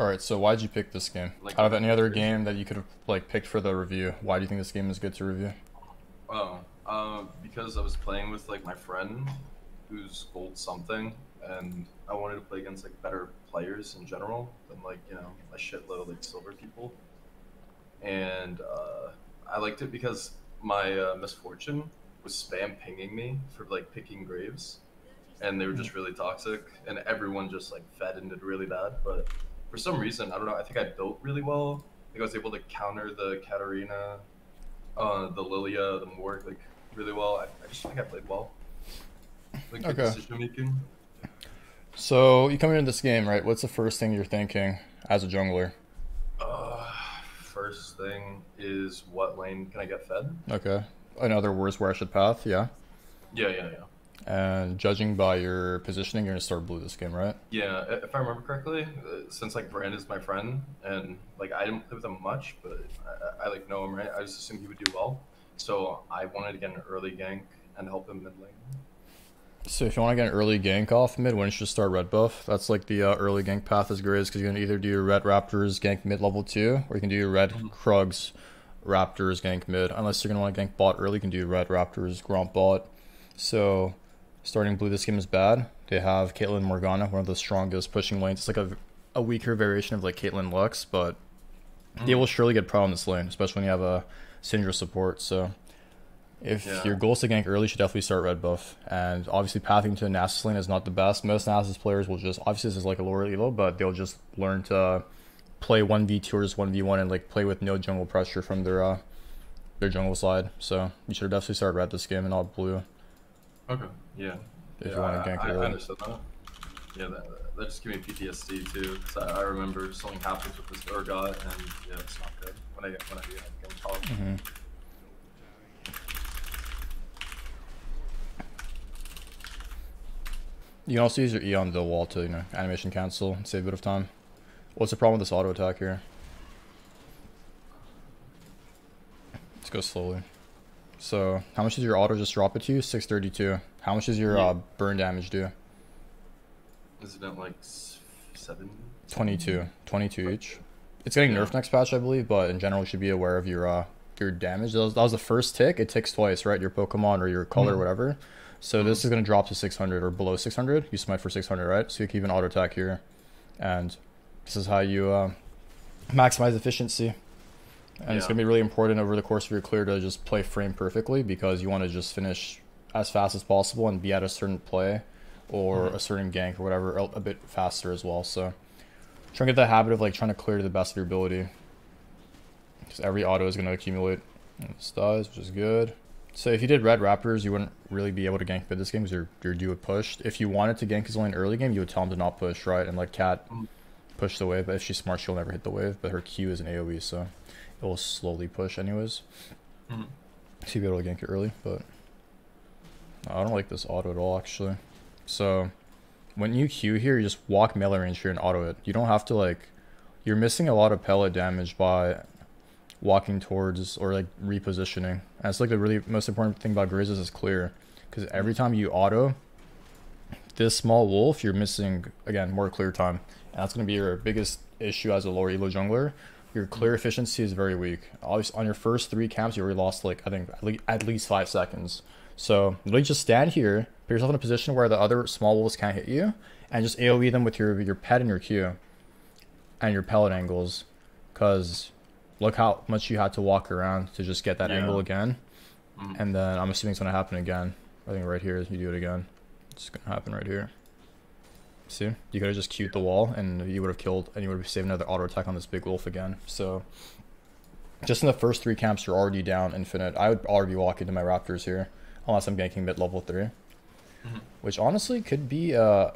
All right, so why'd you pick this game? Like, Out of any other game that you could have like picked for the review, why do you think this game is good to review? because I was playing with like my friend who's gold something, and I wanted to play against like better players in general than like a shitload of like silver people. And I liked it because my misfortune was spam pinging me for like picking graves, and they were just really toxic, and everyone just like fed and did really bad. But for some reason, I don't know. I think I built really well. I think I was able to counter the Katarina, the Lilia, the Morg like really well. I just think I played well. Like good Okay. decision making. So you come into this game, right? What's the first thing you're thinking as a jungler? Uh, First thing is what lane can I get fed? Okay. In other words, where I should path, yeah. Yeah, yeah, yeah. And judging by your positioning, you're gonna start blue this game, right? Yeah, if I remember correctly, since like Brand is my friend and like I didn't play with him much, but I like know him, right? I just assumed he would do well, so I wanted to get an early gank and help him mid lane. So if you want to get an early gank off mid, why don't you just start red buff? That's like the early gank path is great because you can either do your red raptors gank mid level 2, or you can do your red Mhm. krugs raptors gank mid. Unless you're gonna want to gank bot early, you can do red raptors gromp bot. So starting blue this game is bad. They have Caitlyn Morgana, one of the strongest pushing lanes. It's like a weaker variation of like Caitlyn Lux, but they Mhm. will surely get pro in this lane, especially when you have a Syndra support. So if your Yeah. goal is to gank early, you should definitely start red buff. And obviously, pathing to a Nasus lane is not the best. Most Nasus players will just, obviously, this is like a lower elo, but they'll just learn to play 1v2 or just 1v1 and like play with no jungle pressure from their jungle side. So you should definitely start red this game and not blue Okay. Yeah. if Yeah, you want to gank I early. understood that. Yeah, that just gave me PTSD too. Cause I remember something happens with this Urgot, and yeah, it's not good when I get top. Hmm. You can also use your E on the wall to, animation cancel and save a bit of time. What's the problem with this auto attack here? Let's go slowly. So, how much does your auto just drop it to you? 632. How much does your Yeah. burn damage do? Isn't it like 7? 22. 22 each. It's getting Yeah. nerfed next patch, I believe, but in general, you should be aware of your damage. That was the first tick. It ticks twice, right? Your Pokemon or your color or Mhm. whatever. So this Mhm. is going to drop to 600 or below 600. You smite for 600, right? So you keep an auto attack here. And this is how you maximize efficiency. And it's Yeah. going to be really important over the course of your clear to just play frame perfectly because you want to just finish as fast as possible and be at a certain play or Mhm. a certain gank or whatever a bit faster as well. So try and get the habit of like trying to clear to the best of your ability because every auto is going to accumulate. And this dies, which is good. So if you did red raptors, you wouldn't really be able to gank mid this game because your dude would push. If you wanted to gank his lane early game, you would tell him to not push, right? And let Cat Mhm. push the wave. But if she's smart, she'll never hit the wave. But her Q is an AoE, so it will slowly push anyways. Mhm. So you'll be able to gank it early, but I don't like this auto at all actually. So when you Q here, you just walk melee range here and auto it. You don't have to like, you're missing a lot of pellet damage by walking towards or like repositioning. And it's like the really most important thing about Graves is clear. Because every time you auto this small wolf, you're missing, again, more clear time. And that's going to be your biggest issue as a lower elo jungler. Your clear efficiency is very weak. Obviously, on your first 3 camps, you already lost like, I think, at least 5 seconds. So literally just stand here, put yourself in a position where the other small wolves can't hit you, and just AoE them with your pet and your Q and your pellet angles. Because look how much you had to walk around to just get that angle Yeah. again. Mhm. And then I'm assuming it's going to happen again. I think right here, you do it again. It's going to happen right here. See? You could have just queued the wall and you would have killed and you would have saved another auto attack on this big wolf again. So just in the first 3 camps, you're already down infinite. I would already be walking to my raptors here unless I'm ganking mid level 3. Mhm. Which honestly could be a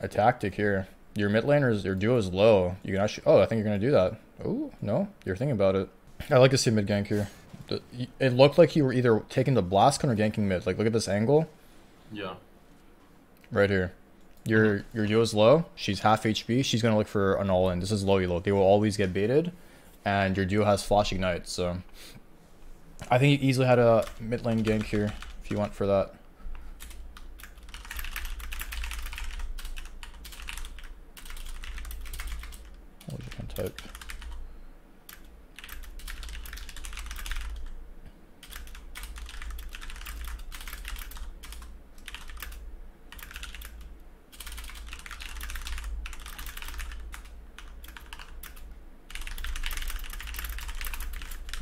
tactic here. Your mid laners, your duo is low. You can actually, oh, I think you're going to do that. Oh, no, you're thinking about it. I like to see mid gank here. It looked like you were either taking the blast cone or ganking mid. Like, look at this angle Yeah. right here. Your duo's low. She's half HP. She's gonna look for an all-in. This is low elo. They will always get baited, and your duo has flash ignite. So I think you easily had a mid lane gank here if you went for that. type.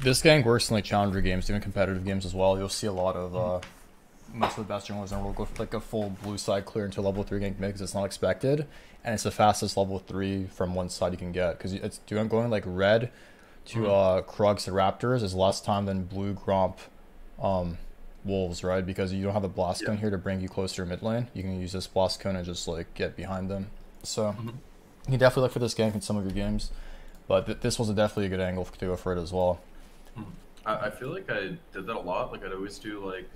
This gank works in like challenger games, even competitive games as well. You'll see a lot of most of the best junglers in the world go for like a full blue side clear into level 3 gank mid because it's not expected, and it's the fastest level 3 from one side you can get because it's going like red to Krugs and Raptors is less time than blue Gromp Wolves, right? Because you don't have a blast cone here to bring you closer to mid lane. You can use this blast cone and just like get behind them. So you can definitely look for this gank in some of your games, but this was definitely a good angle to go for it as well. I feel like I did that a lot. Like I'd always do like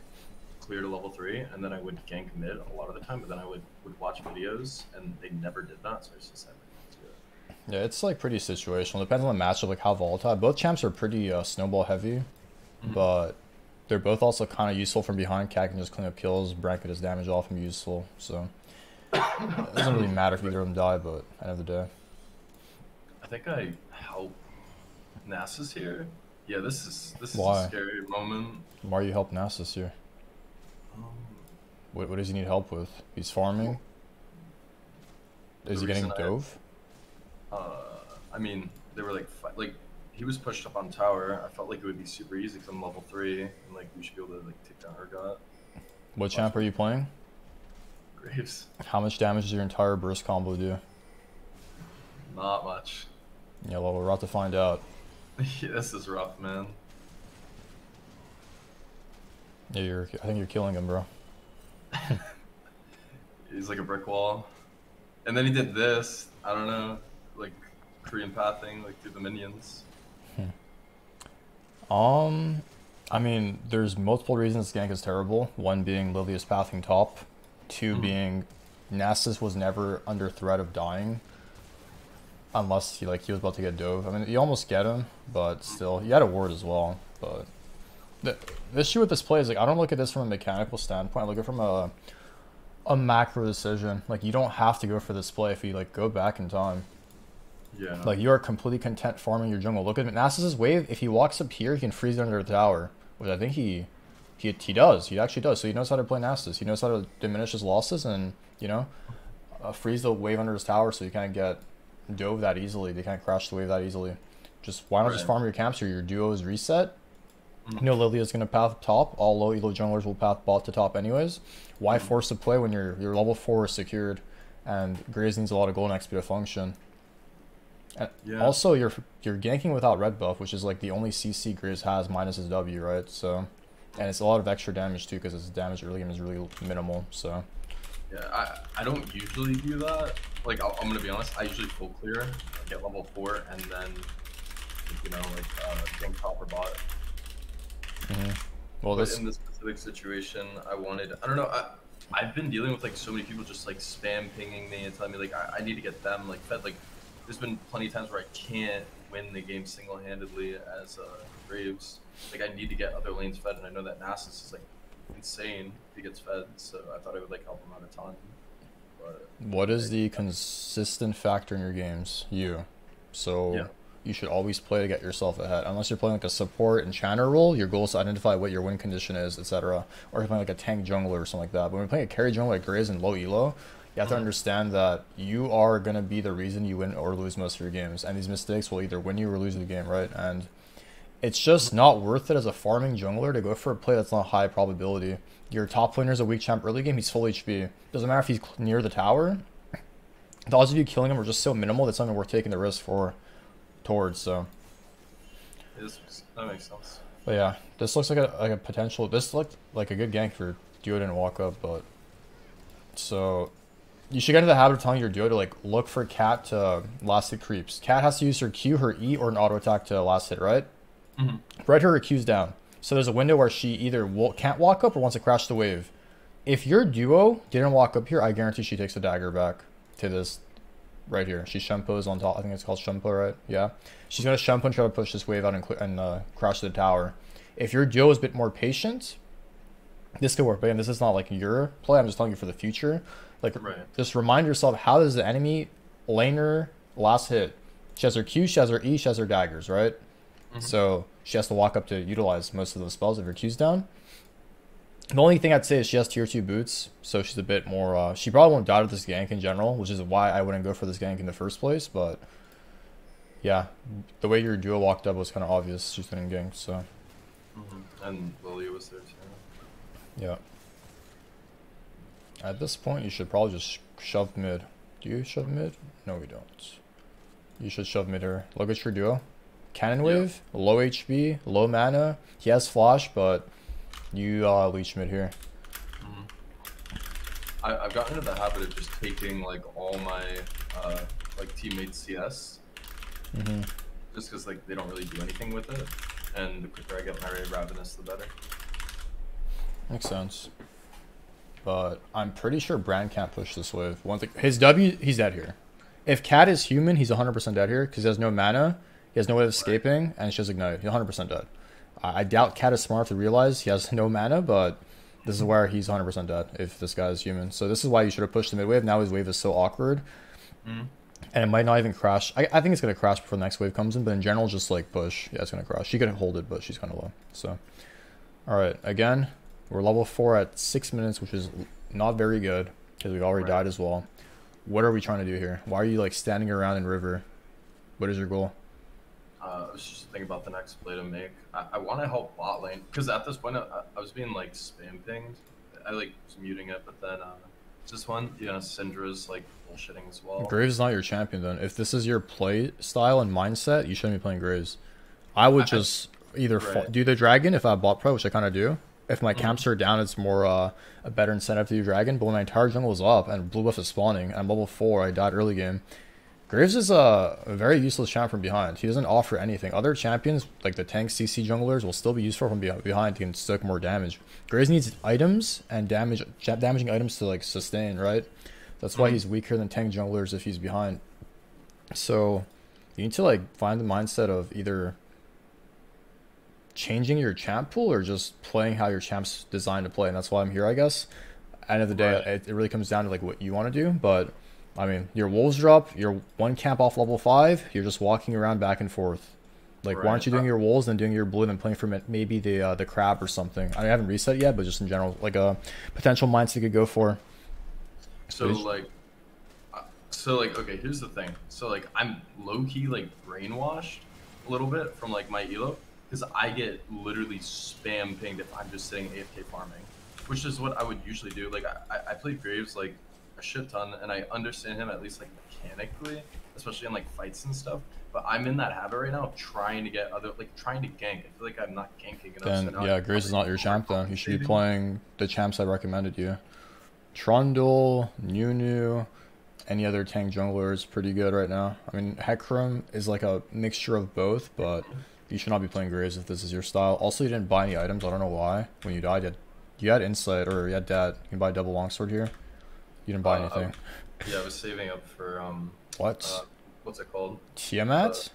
clear to level 3, and then I would gank mid a lot of the time. But then I would watch videos, and they never did that. So I just decided not to do it. Yeah, it's like pretty situational. Depends on the matchup, like how volatile. Both champs are pretty snowball heavy, but they're both also kind of useful from behind. Cat can just clean up kills. Brand can just damage off and be useful. So it doesn't really matter if either of them die, but at the end of the day. I think I help Nasus here. Yeah, this is Why? a scary moment. Why are you helping Nasus here? What does he need help with? He's farming? Is he getting dove? I mean, they were like he was pushed up on tower. I felt like it would be super easy because I'm level 3, and like we should be able to like take down Urgot. What champ are you playing? Graves. How much damage does your entire burst combo do? Not much. Yeah, well, we're about to find out. Yeah, this is rough, man. Yeah, I think you're killing him, bro. He's like a brick wall. And then he did this, I don't know, like Korean pathing, like through the minions. I mean, there's multiple reasons this gank is terrible. One being Livia's pathing top. Two being Nasus was never under threat of dying. Unless he was about to get dove. I mean, you almost get him, but still, he had a ward as well. But the issue with this play is like I don't look at this from a mechanical standpoint. I look at it from a macro decision. Like you don't have to go for this play if you like go back in time. Yeah. Like you are completely content farming your jungle. Look at Nasus's wave. If he walks up here, he can freeze under the tower, which I think he does. He actually does. So he knows how to play Nasus. He knows how to diminish his losses and freeze the wave under his tower so you can't get dove that easily. They can't crash the wave that easily. Why not just farm your camps here? Your duo is reset. You know Lilia's gonna path top. All low elo junglers will path bot to top anyways. Why force the play when your level 4 is secured and Graves needs a lot of golden XP to function? And also you're ganking without red buff, which is like the only CC Graves has minus his W, right? So and it's a lot of extra damage too because his damage early game is really minimal. So yeah, I don't usually do that. Like I'm gonna be honest, I usually full clear, get level 4, and then gank top or bot. Well, but in this specific situation, I don't know. I've been dealing with like so many people just like spam pinging me and telling me like I need to get them like fed. Like there's been plenty of times where I can't win the game single-handedly as Graves. Like I need to get other lanes fed, and I know that Nasus is like insane if he gets fed. So I thought I would like help him out a ton. But what is the consistent factor in your games? You should always play to get yourself ahead. Unless you're playing like a support and enchanter role, your goal is to identify what your win condition is, etc. Or if you're playing like a tank jungler or something like that. But when you're playing a carry jungler like Graves and low elo, you have to understand that you are going to be the reason you win or lose most of your games. And these mistakes will either win you or lose the game, right? And it's just not worth it as a farming jungler to go for a play that's not high probability. Your top laner is a weak champ early game, he's full HP. Doesn't matter if he's near the tower. The odds of you killing him are just so minimal that's something worth taking the risk towards. So that makes sense. But yeah, this looks like a potential. This looked like a good gank for duo didn't walk up, but so you should get into the habit of telling your duo to like look for Cat to last hit creeps. Cat has to use her Q, her E, or an auto attack to last hit, right? Right, her Q's down. So there's a window where she either can't walk up or wants to crash the wave. If your duo didn't walk up here, I guarantee she takes a dagger back to this right here. She Shempos on top. I think it's called Shempo, right? Yeah. She's going to Shempo and try to push this wave out and crash the tower. If your duo is a bit more patient, this could work. But again, this is not like your play. I'm just telling you for the future. Like, just remind yourself, how does the enemy laner last hit? She has her Q, she has her E, she has her daggers, right? Mhm. So she has to walk up to utilize most of those spells if her Q's down. The only thing I'd say is she has tier 2 boots, so she's a bit more, she probably won't die to this gank in general, which is why I wouldn't go for this gank in the first place, but yeah, the way your duo walked up was kind of obvious she's getting ganked, so. And Lily was there too. Yeah. At this point, you should probably just shove mid. Do you shove mid? No, we don't. You should shove mid here. Look at your duo. Cannon wave, low HP, low mana. He has flash, but you leech mid here. I've gotten into the habit of just taking like all my like teammates CS, just because like they don't really do anything with it, and the quicker I get my Ravenous, the better. Makes sense. But I'm pretty sure Brand can't push this wave. One thing, his W, he's dead here. If Cat is human, he's 100% dead here because he has no mana, he has no way of escaping, and it's just ignite. He's 100% dead. I doubt Cat is smart to realize he has no mana, but this is where he's 100% dead if this guy is human. So this is why you should have pushed the mid wave. Now his wave is so awkward. And it might not even crash. I think it's going to crash before the next wave comes in, but in general, just like push. Yeah, it's going to crash. She could hold it, but she's kind of low. So, alright, again, we're level 4 at 6 minutes, which is not very good because we've already died as well. What are we trying to do here? Why are you like standing around in river? What is your goal? I was just thinking about the next play to make. I want to help bot lane because at this point I was being like spam pinged. I like was muting it, but then this one, you know, Syndra's like bullshitting as well. Graves is not your champion then. If this is your play style and mindset, you shouldn't be playing Graves. I would just either do the dragon if I have bot pro, which I kind of do. If my camps are down, it's more a better incentive to do dragon. But when my entire jungle is up and blue buff is spawning, and I'm level 4, I died early game. Graves is a very useless champ from behind. He doesn't offer anything. Other champions, like the tank CC junglers, will still be useful from behind. He can stick more damage. Graves needs items and damaging items to like sustain, right? That's why he's weaker than tank junglers if he's behind. So you need to like find the mindset of either changing your champ pool or just playing how your champ's designed to play. And that's why I'm here, I guess. At the end of the day, it really comes down to like what you want to do, but I mean, your wolves drop, you're one camp off level 5, you're just walking around back and forth. Like, why aren't you doing your wolves and doing your blue and playing for maybe the crab or something? I haven't reset yet, but just in general, like a potential mindset you could go for. So like, okay, here's the thing. So like, I'm low-key like brainwashed a little bit from like my elo, because I get literally spam pinged if I'm just sitting AFK farming, which is what I would usually do. Like, I played Graves like a shit ton, and I understand him at least like mechanically, especially in like fights and stuff. But I'm in that habit right now, trying to get trying to gank. I feel like I'm not ganking enough. Then so yeah, Graves is not your champ. Then you should be playing the champs I recommended you. Trundle, Nunu, any other tank jungler is pretty good right now. I mean, Hecarim is like a mixture of both, but you should not be playing Graves if this is your style. Also, you didn't buy any items. I don't know why. When you died, you had Insight or you had Dat. You can buy double longsword here. You didn't buy anything. Yeah, I was saving up for what? What's it called? Tiamat?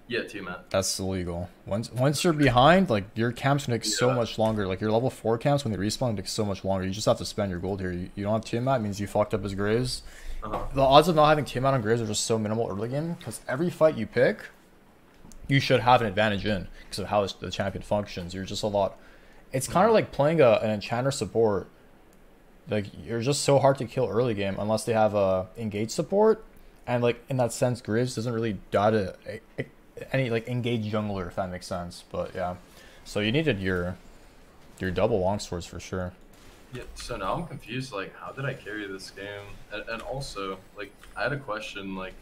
Yeah, Tiamat. That's illegal. Once you're behind, like your camps can take so much longer. Like your level 4 camps when they respawn take so much longer. You just have to spend your gold here. You don't have Tiamat, means you fucked up his Graves. The odds of not having Tiamat on Graves are just so minimal early game because every fight you pick, you should have an advantage in because of how the champion functions. You're just a lot. It's kind of like playing an enchanter support. Like, you're just so hard to kill early game unless they have a engage support. And, like, in that sense, Graves doesn't really die to any, like, engage jungler, if that makes sense. But, yeah. So, you needed your double longswords for sure. Yeah, so now I'm confused, like, how did I carry this game? And also, like, I had a question, like,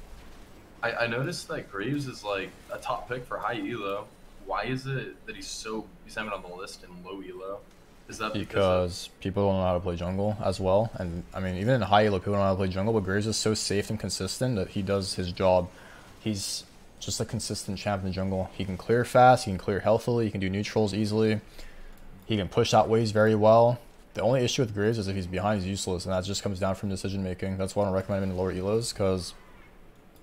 I noticed that Graves is, like, a top pick for high elo. Why is it that he's having on the list in low elo? Is that because people don't know how to play jungle as well? And I mean, even in high elo, people don't know how to play jungle, but Graves is so safe and consistent that he does his job. He's just a consistent champ in the jungle. He can clear fast, he can clear healthily, he can do neutrals easily, he can push out waves very well. The only issue with Graves is if he's behind, he's useless, and that just comes down from decision making. That's why I don't recommend him in lower elos, because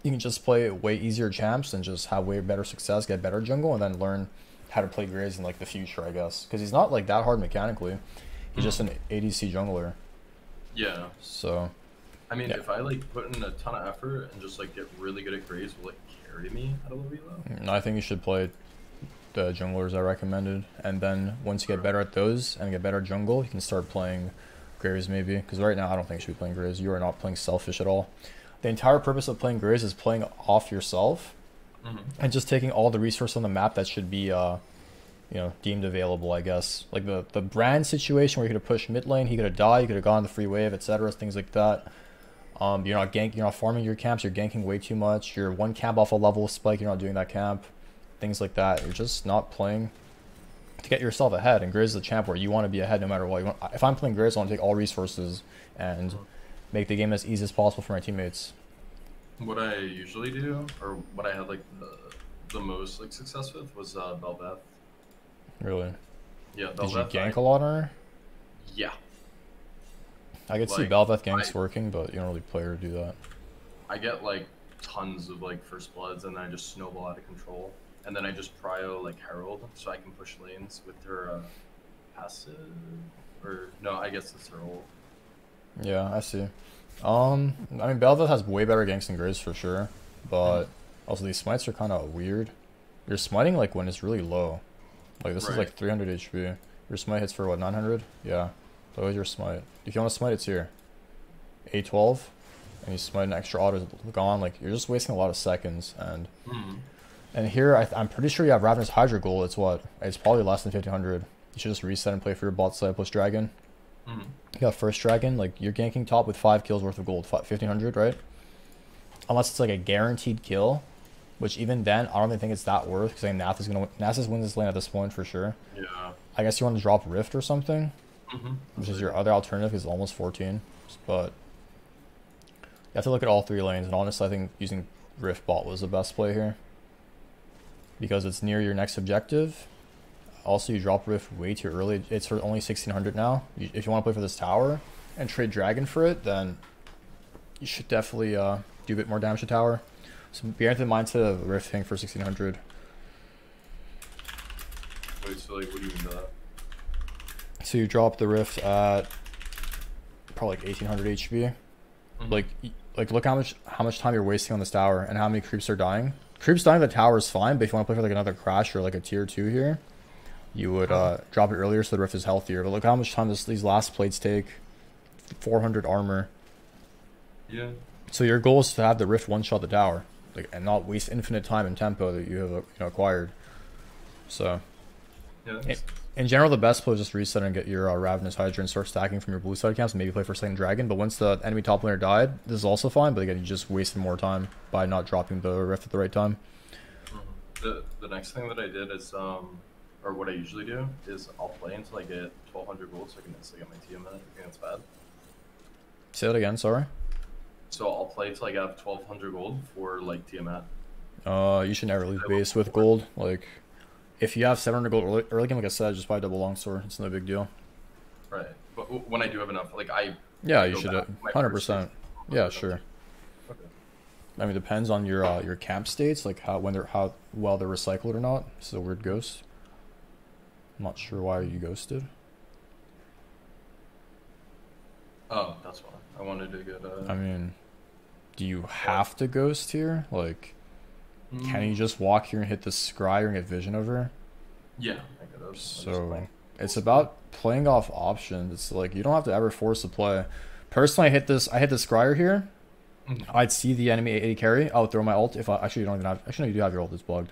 you can just play way easier champs and just have way better success, get better jungle, and then learn how to play Graves in like the future, I guess, because he's not like that hard mechanically. He's just an ADC jungler. Yeah. So, I mean, if I like put in a ton of effort and just like get really good at Graves, will it carry me at a low elo? I think you should play the junglers I recommended, and then once you get better at those and get better at jungle, you can start playing Graves maybe. Because right now I don't think you should be playing Graves. You are not playing selfish at all. The entire purpose of playing Graves is playing off yourself and just taking all the resources on the map that should be you know, deemed available, I guess. Like the Brand situation where you could have pushed mid lane, he could have died, you could have gone the free wave, etc. Things like that. You're not farming your camps, you're ganking way too much. You're one camp off a level spike, you're not doing that camp. Things like that. You're just not playing to get yourself ahead. And Grizz is a champ where you want to be ahead no matter what. If I'm playing Grizz, I want to take all resources and make the game as easy as possible for my teammates. What I usually do, or what I had like the most like success with, was Bel'Veth. Really? Yeah, Bel'Veth. Did you gank a lot on her? Yeah. I could see Bel'Veth ganks working, but you don't really play her to do that. I get like tons of like first bloods, and then I just snowball out of control. And then I just prio like Herald, so I can push lanes with her passive. Or no, I guess it's her ult. Yeah, I see. I mean, Bel'Veth has way better ganks than Graves for sure, but also these smites are kind of weird. You're smiting like when it's really low. Like this is like 300 HP. Your smite hits for what, 900? Yeah. So is your smite. If you want to smite, it's here. A12, and you smite an extra auto gone. Like you're just wasting a lot of seconds. And here I'm pretty sure you have Ravenous Hydra goal. It's what? It's probably less than 1500. You should just reset and play for your bot side plus dragon. You got first dragon, like you're ganking top with 5 kills worth of gold, 1500, right? Unless it's like a guaranteed kill, which even then I don't even think it's that worth, because like Nasus wins this lane at this point for sure. Yeah. I guess you want to drop Rift or something, which is your other alternative, because it's almost 14. But you have to look at all 3 lanes, and honestly I think using Rift bot was the best play here, because it's near your next objective. Also, you drop Rift way too early. It's for only 1600 now. If you want to play for this tower and trade Dragon for it, then you should definitely do a bit more damage to tower. So be into the mindset of Rift thing for 1600. Wait, so like, what do you mean by that? So you drop the Rift at probably like 1800 HP. Like look how much time you're wasting on this tower and how many creeps are dying. Creeps dying the tower is fine, but if you want to play for like another Crash or like a tier 2 here, you would drop it earlier so the Rift is healthier. But look how much time these last plates take. 400 armor. Yeah. So your goal is to have the Rift one-shot the tower, like, and not waste infinite time and tempo that you have acquired. So yeah, in general, the best play is just reset and get your Ravenous Hydra and start stacking from your blue side camps and maybe play for second dragon. But once the enemy top laner died, this is also fine, but again, you just wasted more time by not dropping the Rift at the right time. The next thing that I did is or what I usually do is I'll play until I get 1200 gold so I can instantly get my Tiamat. I think that's bad. Say that again, sorry. So I'll play till I get 1200 gold for like Tiamat. You should never leave base with gold. Like, if you have 700 gold early game, like I said, just buy double longsword. It's no big deal. Right, but when I do have enough, like you should 100%. Yeah, sure. Okay. I mean, it depends on your camp states, like how well they're recycled or not. It's a weird ghost. I'm not sure why you ghosted. Oh, that's why. I wanted to get I mean, do you have to ghost here? Like, can you just walk here and hit the scry or get vision over? Yeah, I could have. So, it's about playing off options. It's like, you don't have to ever force the play. Personally, I hit the scryer here. I'd see the enemy 80 carry. I would throw my ult. Actually, you don't even have. Actually, no, you do have your ult. It's bugged.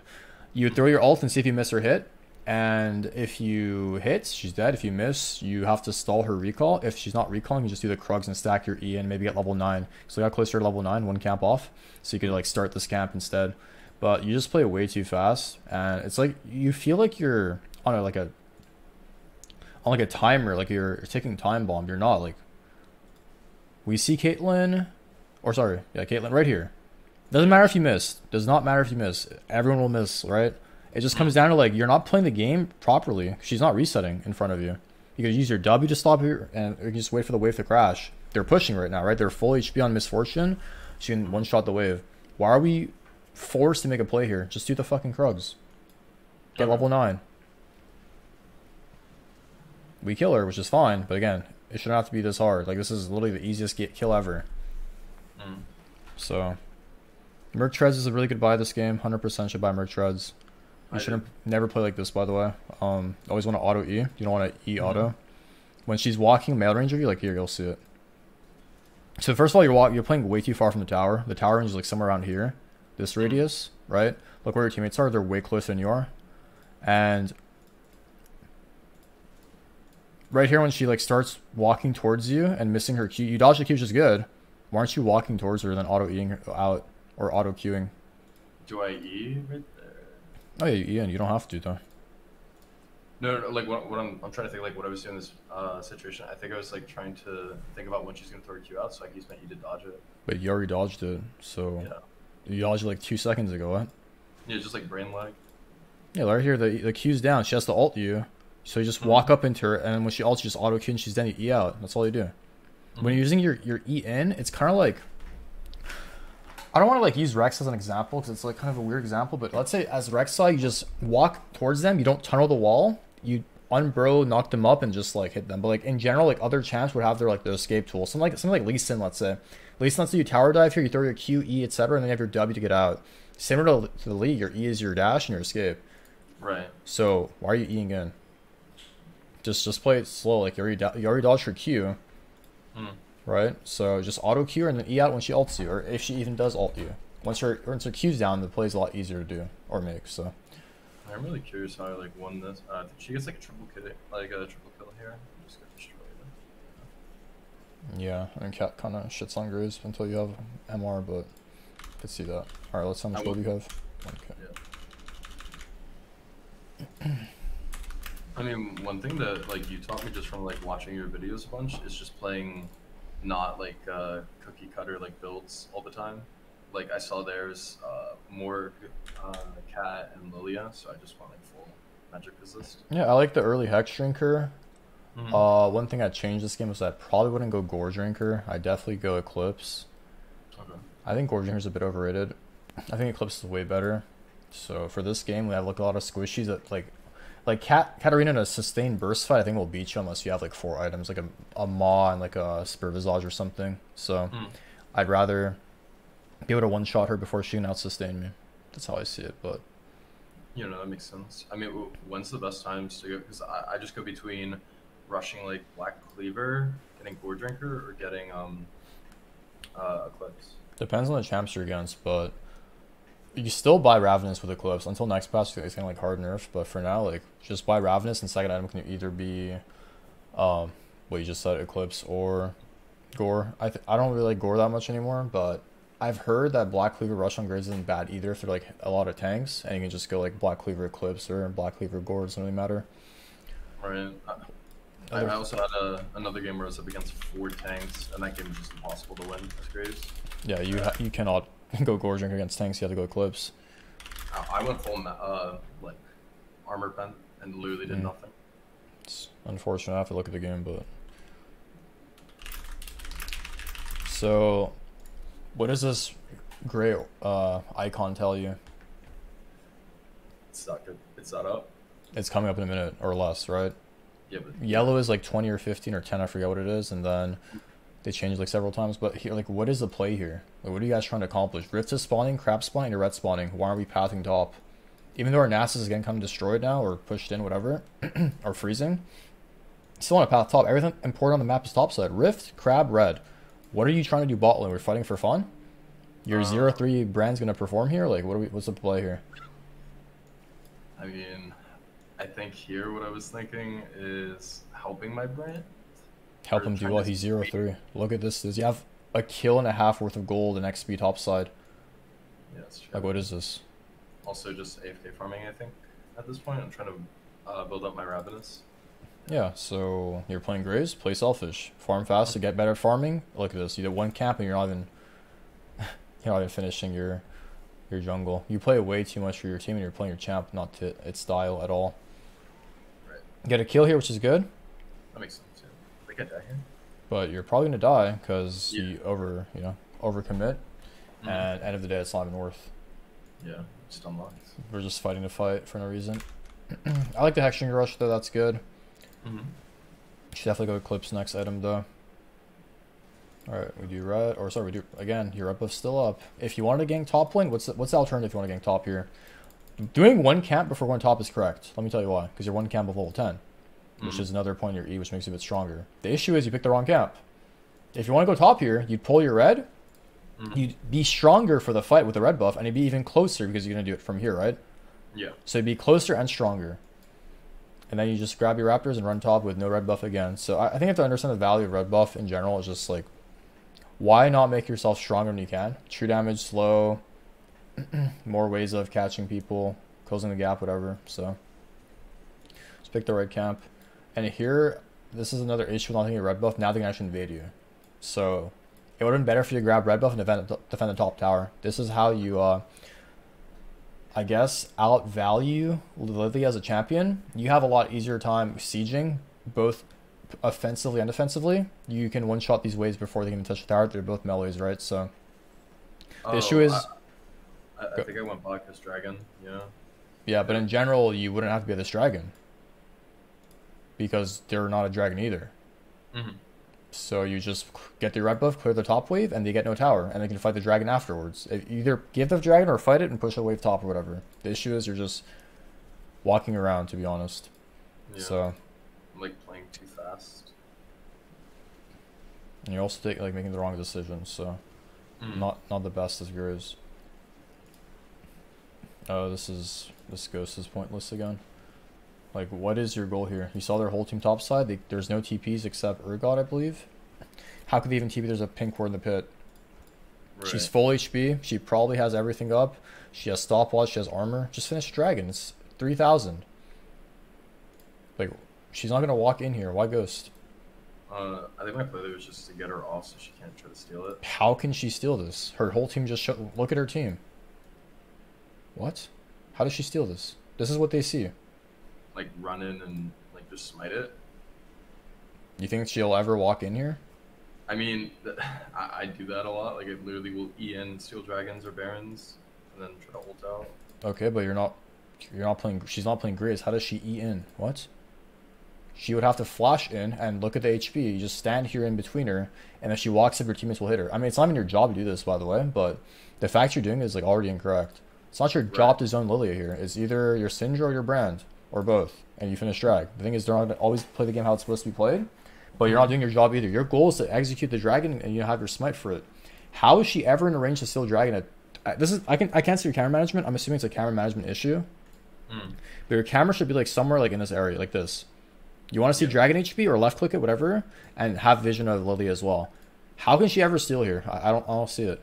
You throw your ult and see if you miss her hit. And if you hit, she's dead. If you miss, you have to stall her recall. If she's not recalling, you just do the Krugs and stack your E and maybe get level 9. So you got closer to level 9, one camp off. So you could like start this camp instead. But you just play way too fast. And it's like, you feel like you're on a timer, like you're ticking time bomb. You're not. Like, we see Caitlyn, or sorry, yeah, Caitlyn right here. Doesn't matter if you miss. Does not matter if you miss. Everyone will miss, right? It just comes down to like, you're not playing the game properly. She's not resetting in front of you. You could use your W to stop her, and you can just wait for the wave to crash. They're pushing right now, right? They're full HP on Misfortune. She can one-shot the wave. Why are we forced to make a play here? Just do the fucking Krugs. Get level 9. We kill her, which is fine, but again, it shouldn't have to be this hard. Like, this is literally the easiest kill ever. So, Merc Treads is a really good buy this game. 100% should buy Merc Treads. You shouldn't never play like this, by the way. Always want to auto E. You don't want to E auto. When she's walking melee range of you, like here, you'll see it. So first of all, you're playing way too far from the tower. The tower range is like somewhere around here, this radius, right? Look where your teammates are. They're way closer than you are. And right here, when she like starts walking towards you and missing her Q, you dodge the Q, which is good. Why aren't you walking towards her and then auto Eing her out or auto Qing? Do I E right there? Oh yeah, you E in. You don't have to though. No, like what I'm trying to think, like what I was doing in this situation. I think I was like trying to think about when she's gonna throw her Q out, so I can use my E to dodge it. But you already dodged it, so Yeah. you dodged it like 2 seconds ago. What? Yeah, just like brain lag. Yeah, right here, the Q's down. She has to ult you, so you just walk up into her, and then when she ults, you just auto Q, and she's then you E out. That's all you do. When you're using your E in, it's kind of like, I don't want to like use Rex as an example because it's like kind of a weird example, but let's say as Rek'Sai, you just walk towards them, you don't tunnel the wall, you unbro, knock them up, and just like hit them. But like in general, like other champs would have their like the escape tool. Something like Lee Sin, let's say. Lee Sin, let's say you tower dive here, you throw your Q, E, etc., and then you have your W to get out. Similar to the Lee, your E is your dash and your escape. Right. So why are you Eing in? Just play it slow. Like you already dodged her Q. Right? So just auto Q her and then E out when she ults you, or if she even does ult you. Once her Q's down, the play's a lot easier to do or make. So I'm really curious how I like won this. She gets like a triple kill, here. Just got destroyed. yeah, I mean Cat kind of shits on Graves until you have MR, but I could see that. All right, let's see how much gold you have. Yeah. I mean, one thing that like you taught me just from like watching your videos a bunch is just playing not like cookie cutter like builds all the time. Like I saw there's more Cat and Lilia, so I just want like full magic resist. Yeah, I like the early Hex Drinker. One thing I'd change this game is that I probably wouldn't go Gore Drinker. I'd definitely go Eclipse. Okay. I think Gore Drinker's a bit overrated. I think Eclipse is way better. So for this game, we have like a lot of squishies that like Katarina in a sustained burst fight, I think will beat you unless you have like 4 items, like a Maw and like a Spur Visage or something. So I'd rather be able to one-shot her before she can out-sustain me. That's how I see it, but... You know, that makes sense. I mean, when's the best times to go? Because I just go between rushing like Black Cleaver, getting Gore Drinker, or getting Eclipse. Depends on the champs you're against, but... You still buy Ravenous with Eclipse until next patch. It's gonna like hard nerf, but for now, like just buy Ravenous and second item can either be, what you just said, Eclipse or Gore. I don't really like Gore that much anymore, but I've heard that Black Cleaver Rush on Graves isn't bad either if they're like a lot of tanks, and you can just go like Black Cleaver Eclipse or Black Cleaver Gore. It doesn't really matter. Right. I also had another game where I was up against 4 tanks, and that game was just impossible to win as Graves. Yeah, you cannot go Gore Drink against tanks. You have to go Eclipse. I went full like armor bent and literally did nothing. It's unfortunate. I have to look at the game, but so what does this gray icon tell you? It's not good. It's not up. It's coming up in a minute or less, right? Yeah, but yellow is like 20 or 15 or 10. I forget what it is, and then they changed like several times. But here, like, what is the play here? Like, what are you guys trying to accomplish? Rift is spawning, crap spawning, and red spawning. Why aren't we pathing top? Even though our Nasus is getting kind of destroyed now, or pushed in, whatever, or freezing, still want to path top. Everything important on the map is topside. Rift, crab, red. What are you trying to do bot lane? We're fighting for fun? Your 0-3 brand's gonna perform here? Like, what's the play here? I mean, I think here what I was thinking is helping my brand. Help him do what? He's 0-3. Look at this. You have a kill and a half worth of gold and XP topside. Yeah, that's true. Like, what is this? Also just AFK farming, I think, at this point. I'm trying to build up my Ravenous. Yeah, so you're playing Graves, play selfish. Farm fast to get better at farming. Look at this. You did 1 camp and you're not even finishing your jungle. You play way too much for your team and you're playing your champ, not to its style at all. Right. Get a kill here, which is good. That makes sense, yeah. I think I die here. But you're probably gonna die because you overcommit, and end of the day, it's not even worth. Yeah, just unlocked. We're just fighting to fight for no reason. I like the Hexing Rush though. That's good. Should definitely go Eclipse next item though. Alright, we do red, or sorry, we do, again, your red buff's still up. If you want to gank top lane, what's the alternative if you want to gank top here? Doing one camp before going top is correct. Let me tell you why. Because you're one camp of level 10, which is another point in your E, which makes you a bit stronger. The issue is you picked the wrong camp. If you want to go top here, you'd pull your red, you'd be stronger for the fight with the red buff, and you'd be even closer because you're going to do it from here, right? Yeah. So you'd be closer and stronger. And then you just grab your raptors and run top with no red buff again. So I think you have to understand the value of red buff in general. It's just like, why not make yourself stronger when you can? True damage, slow, more ways of catching people, closing the gap, whatever. So just pick the right camp. And here, this is another issue with not taking a red buff. Now they can actually invade you. So it would have been better for you to grab red buff and defend the top tower. This is how you, I guess, outvalue Lily as a champion. You have a lot easier time sieging, both offensively and defensively. You can one-shot these waves before they can even touch the tower. They're both melees, right? So the issue is... I think I went Bacchus Dragon, yeah. Yeah, but in general, you wouldn't have to be this dragon. Because they're not a dragon either. So you just get the red buff, clear the top wave, and they get no tower. And they can fight the dragon afterwards. Either give the dragon or fight it and push the wave top or whatever. The issue is you're just walking around, to be honest. Yeah. So... I'm like playing too fast. And you're also making the wrong decisions, so not the best as Graves. Oh, this ghost is pointless again. Like, what is your goal here? You saw their whole team topside. There's no TPs except Urgot, I believe. How could they even TP? There's a pink ward in the pit. Right. She's full HP. She probably has everything up. She has stopwatch. She has armor. Just finish dragon. It's 3,000. Like, she's not gonna walk in here. Why ghost? I think my play there was just to get her off so she can't try to steal it. How can she steal this? Her whole team just look at her team. What? How does she steal this? This is what they see. Like run in and like just smite it. You think she'll ever walk in here? I mean, I do that a lot. Like I literally will E in steal dragons or barons and then try to ult out. Okay, but you're not playing. She's not playing Graves. How does she E in? What? She would have to flash in and look at the HP. You just stand here in between her, and if she walks up, your teammates will hit her. I mean, it's not even your job to do this, by the way, but the fact you're doing it is like already incorrect. It's not your job to zone Lilia here. It's either your Syndra or your Brand, or both, and you finish drag. The thing is, they're not gonna always play the game how it's supposed to be played, but you're not doing your job either. Your goal is to execute the dragon, and you have your smite for it. How is she ever in a range to steal dragon? I can't see your camera management. I'm assuming it's a camera management issue, but your camera should be like somewhere like in this area, like this. You want to see dragon HP or left click it, whatever, and have vision of Lilia as well. How can she ever steal here? I don't see it,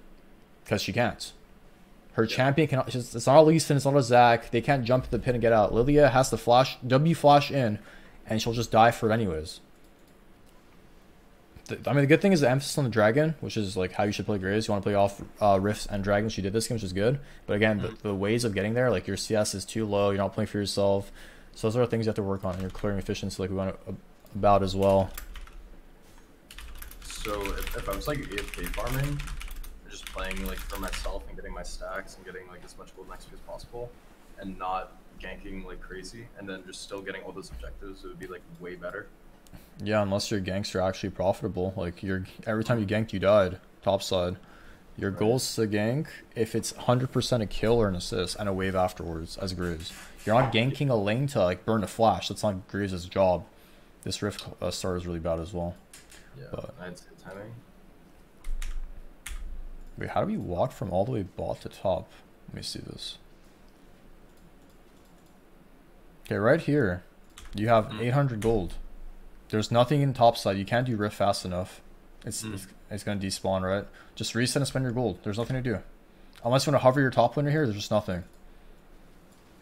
because she can't. Her champion cannot. It's not a Lee Sin, it's not a Zac. They can't jump to the pit and get out. Lilia has to W flash in, and she'll just die for it anyways. I mean, the good thing is the emphasis on the dragon, which is like how you should play Graves. You want to play off Rifts and Dragons. She did this game, which is good. But again, the ways of getting there, like your CS is too low. You're not playing for yourself. So those are things you have to work on. You're clearing efficiency, like we went about as well. So if I was like AFK farming, or just playing like for myself and getting my stacks and getting like as much gold next to as possible, and not ganking like crazy, and then just still getting all those objectives, it would be like way better. Yeah, unless your ganks are actually profitable. Like every time you ganked, you died topside. Your goal's to gank if it's 100% a kill or an assist and a wave afterwards as Graves. You're not ganking a lane to like burn a flash. That's not Graves' job. This Rift start is really bad as well. Yeah, but that's good timing. Wait, how do we walk from all the way bot to top? Let me see this. Okay, right here, you have 800 gold. There's nothing in topside. You can't do Rift fast enough. It's going to despawn, right? Just reset and spend your gold. There's nothing to do. Unless you want to hover your top laner here, there's just nothing.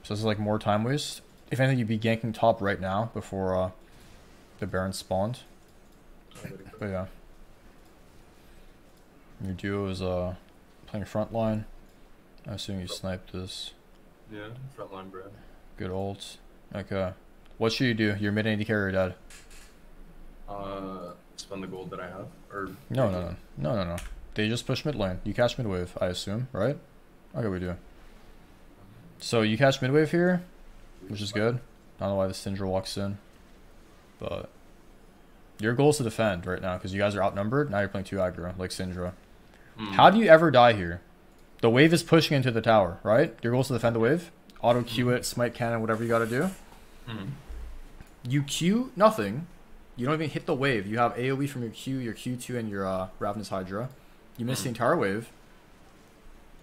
So this is like more time waste. If anything, you'd be ganking top right now before the Baron spawned. But yeah. Your duo is playing frontline. I assume you sniped this. Yeah, frontline Brad. Good ult. Okay. What should you do? You're mid AD carry or dead? Spend the gold that I have, or no. They just push mid lane. You catch mid wave, I assume, right? Okay, we do. So you catch mid wave here, which is good. I don't know why the Syndra walks in, but Your goal is to defend right now because you guys are outnumbered. Now you're playing 2 aggro, like Syndra. How do you ever die here? The wave is pushing into the tower, right? Your goal is to defend the wave. Auto Q it, smite cannon, whatever you gotta do. You Q nothing. You don't even hit the wave. You have AoE from your Q2, and your Ravenous Hydra. You miss the entire wave.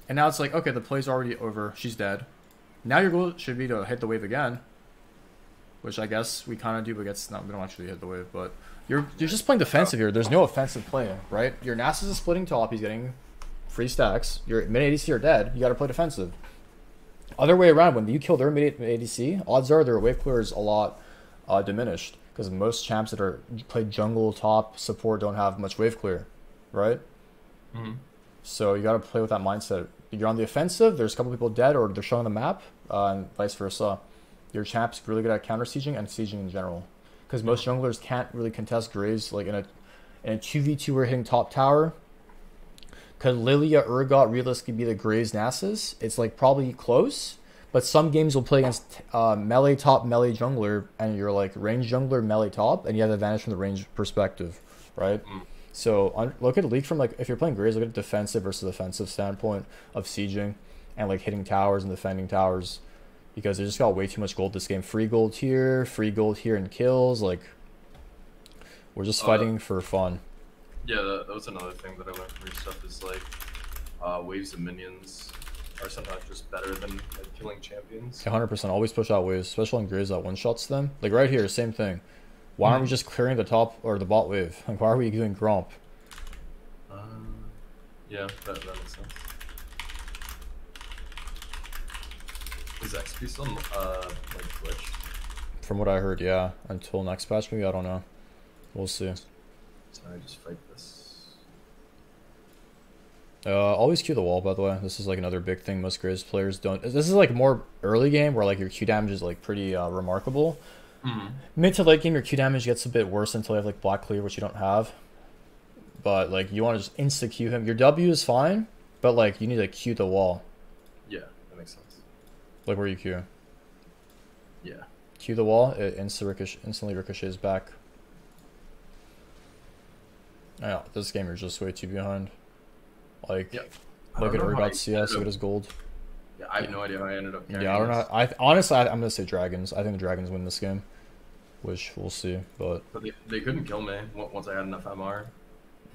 And now it's like, okay, the play's already over. She's dead. Now your goal should be to hit the wave again. Which I guess we kind of do, but we don't actually hit the wave. But you're just playing defensive here. There's no offensive play, right? Your Nasus is splitting top. He's getting free stacks. Your mid ADC are dead. You got to play defensive. Other way around, when you kill their mid ADC, odds are their wave clear is a lot diminished. Because most champs that are play jungle, top, support don't have much wave clear, right? So you got to play with that mindset. You're on the offensive, there's a couple people dead or they're showing the map, and vice versa. Your champ's really good at counter sieging and sieging in general. Because most junglers can't really contest Graves like in a 2v2 where hitting top tower. Could Lilia Urgot realistically be the Graves Nasus? It's like probably close. But some games will play against melee top, melee jungler, and you're like range jungler, melee top, and you have the advantage from the range perspective, right? So look at League from like, if you're playing Graves, look at defensive versus offensive standpoint of sieging and like hitting towers and defending towers, because they just got way too much gold this game. Free gold here in kills. Like, we're just fighting for fun. Yeah, that was another thing that I learned from your stuff is like waves and minions are sometimes just better than like killing champions. 100%. Always push out waves, especially on Graves that one-shots them. Like right here, same thing. Why aren't we just clearing the top or the bot wave? Like, why are we doing Gromp? Yeah, that makes sense. Is XP still like glitched? From what I heard, yeah. Until next patch, maybe, I don't know. We'll see. So I just fight this. Always Q the wall, by the way. This is like another big thing most Graves players don't. This is like more early game where like your Q damage is like pretty remarkable. Mid to late game, your Q damage gets a bit worse until you have like Black Clear, which you don't have. But like you want to just insta Q him. Your W is fine, but like you need to Q the wall. Yeah, that makes sense. Like where you Q. Yeah. Q the wall, it instantly ricochets back. Yeah, this game you're just way too behind. Like, look at Urgot CS, look at his gold. Yeah, I have no idea how I ended up carrying I don't know. Honestly, I'm gonna say Dragons. I think the Dragons win this game, which we'll see. But they couldn't kill me once I had enough MR.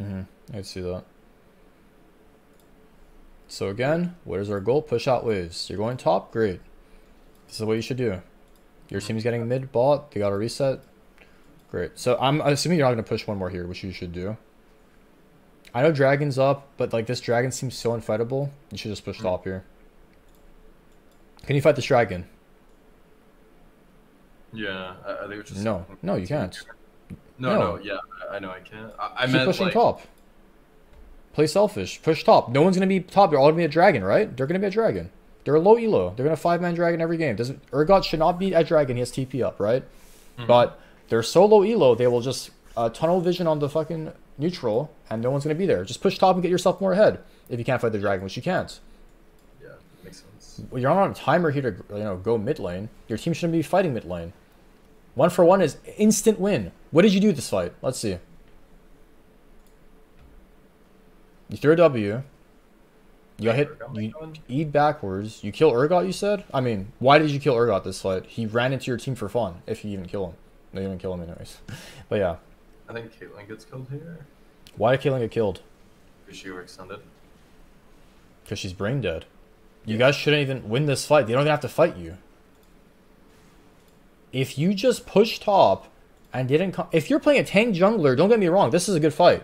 I can see that. So again, what is our goal? Push out waves. You're going top, great. This is what you should do. Your team's getting mid bot. They got a reset. Great. So I'm assuming you're not gonna push one more here, which you should do. I know Dragon's up, but like this Dragon seems so unfightable. You should just push top here. Can you fight this Dragon? Yeah, I think it's just... No, you can't. No, yeah, I know I can't. I Keep meant pushing like... top. Play selfish. Push top. No one's gonna be top. They're all gonna be a dragon, right? They're gonna be a dragon. They're a low elo. They're gonna 5-man dragon every game. Urgot should not be a dragon. He has TP up, right? But they're so low elo, they will just tunnel vision on the fucking neutral, and no one's gonna be there. Just push top and get yourself more ahead. If you can't fight the dragon, which you can't. Yeah, makes sense. Well, you're not on a timer here to go mid lane. Your team shouldn't be fighting mid lane. 1-for-1 is instant win. What did you do this fight? Let's see. You threw a W. You got hit. You eat backwards. You kill Urgot, you said? I mean, why did you kill Urgot this fight? He ran into your team for fun, if you even kill him. No, you didn't kill him anyways. But yeah. I think Caitlyn gets killed here. Why did Caitlyn get killed? Because she overextended. Because she's brain dead. You guys shouldn't even win this fight. They don't even have to fight you. If you just push top and didn't come... If you're playing a tank jungler, don't get me wrong, this is a good fight.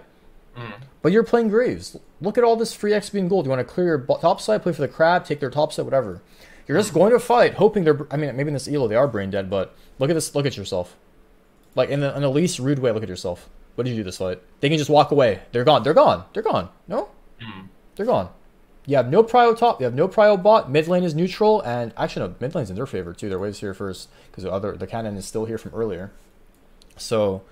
But you're playing Graves. Look at all this free XP and gold. You want to clear your top side, play for the crab, take their top side, whatever. You're just going to fight, hoping they're... I mean, maybe in this elo they are brain dead, but look at this. Look at yourself. Like, in the least rude way, look at yourself. What did you do this fight? They can just walk away. They're gone. They're gone. They're gone. No? They're gone. You have no prio top. You have no prio bot. Mid lane is neutral. And actually, no, mid lane's in their favor, too. Their wave's here first. Because the cannon is still here from earlier. So...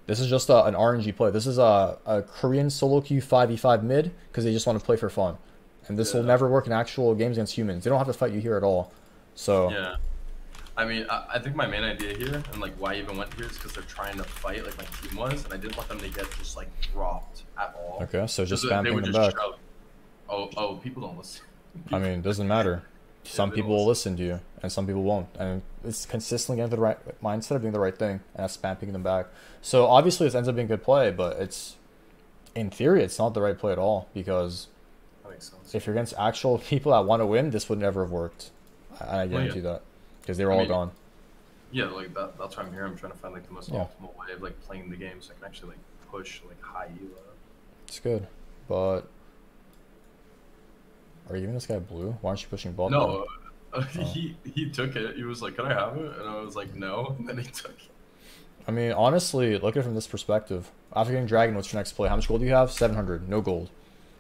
This is just an RNG play. This is a Korean solo queue 5v5 mid because they just want to play for fun. And this will never work in actual games against humans. They don't have to fight you here at all. So I mean, I think my main idea here and like why I even went here is because they're trying to fight like my team was, and I didn't want them to get just like dropped at all. Okay, so just They spamming would them just back. shout. Oh, people don't listen. I mean, it doesn't matter. Some they people don't will listen to you, and some people won't. And it's consistently getting the right mindset of doing the right thing, and that's spamming them back. So obviously, this ends up being good play, but it's in theory, it's not the right play at all because That makes sense. if you're against actual people that want to win, this would never have worked. I guarantee that because they were all gone. Yeah, like that's why I'm here. I'm trying to find like the most Yeah. optimal way of like playing the game, so I can actually like push like high elo. It's good, but are you giving this guy blue? Why aren't you pushing ball? No, he took it. He was like, "Can I have it?" And I was like, "No." And then he took it. I mean, honestly, look at it from this perspective. After getting Dragon, what's your next play? How much gold do you have? 700. No gold,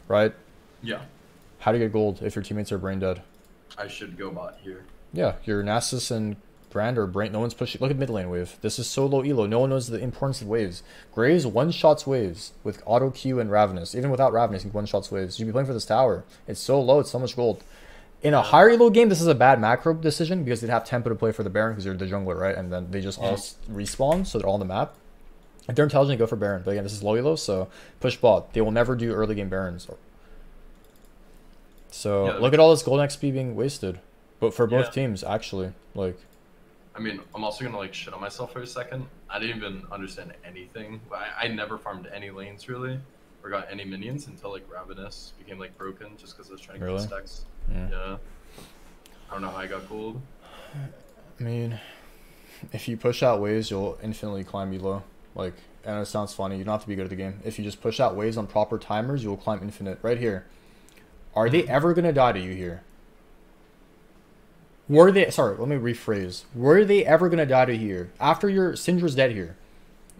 right? Yeah, How do you get gold if your teammates are brain dead? I should go bot here. Yeah, your Nasus and Brand are brain. No one's pushing. Look at mid lane wave. This is so low elo. No one knows the importance of waves. Graves one-shots waves with auto Q and Ravenous. Even without Ravenous, he one-shots waves. You'd be playing for this tower. It's so low. It's so much gold. In a higher elo game, this is a bad macro decision because they'd have tempo to play for the Baron because you're the jungler, right? And then they just all respawn, so they're all on the map. If they're intelligent, go for Baron. But again, this is low elo, so push bot. They will never do early game Barons. So Yeah, look at all this gold XP being wasted. But for both Yeah. teams, actually. Like, I mean, I'm also gonna like shit on myself for a second. I didn't even understand anything. I never farmed any lanes really, or got any minions until like Ravenous became like broken, just because I was trying to get Really? the stacks. Yeah. Yeah. I don't know how I got gold. I mean, if you push out waves, you'll infinitely climb elo. Like, I know it sounds funny. You don't have to be good at the game. If you just push out waves on proper timers, you'll climb infinite. Right here. Are they ever going to die to you here? Were they... Sorry, let me rephrase. Were they ever going to die to you here? After your Syndra's dead here.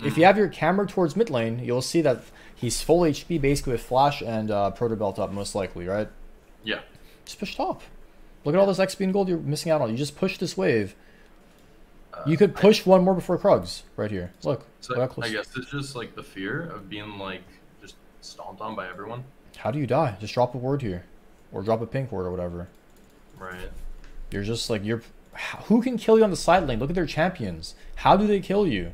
If you have your camera towards mid lane, you'll see that he's full HP basically with Flash and Proto Belt up most likely, right? Yeah. Just push top. Look at all this XP and gold you're missing out on. You just push this wave. You could push one more before Krugs right here. Look. So look how close. I guess it's just like the fear of being like just stomped on by everyone. How do you die? Just drop a word here. Or drop a pink word or whatever. Right. You're just like, you're... Who can kill you on the side lane? Look at their champions. How do they kill you?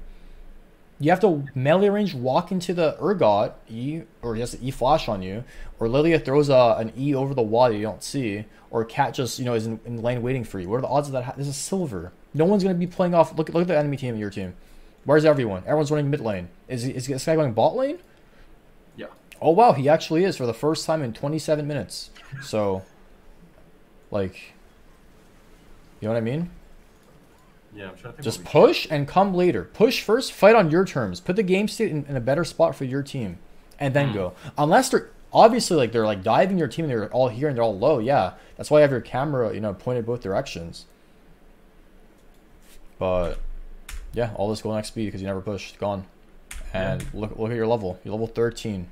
You have to melee range walk into the Urgot, E, or he has to E flash on you, or Lilia throws an E over the wall that you don't see, or Cat just, is in lane waiting for you. What are the odds of that? This is silver. No one's going to be playing off... Look at the enemy team in your team. Where's everyone? Everyone's running mid lane. Is this guy going bot lane? Yeah. Oh, wow, he actually is for the first time in 27 minutes. So, like, you know what I mean? Yeah, I'm trying to think. Just push and come later. Push first, fight on your terms. Put the game state in a better spot for your team, and then go. Unless they're obviously they're like diving your team and they're all here and they're all low. Yeah, that's why you have your camera, pointed both directions. But yeah, all this golden XP because you never pushed, gone. And look at your level. You're level 13.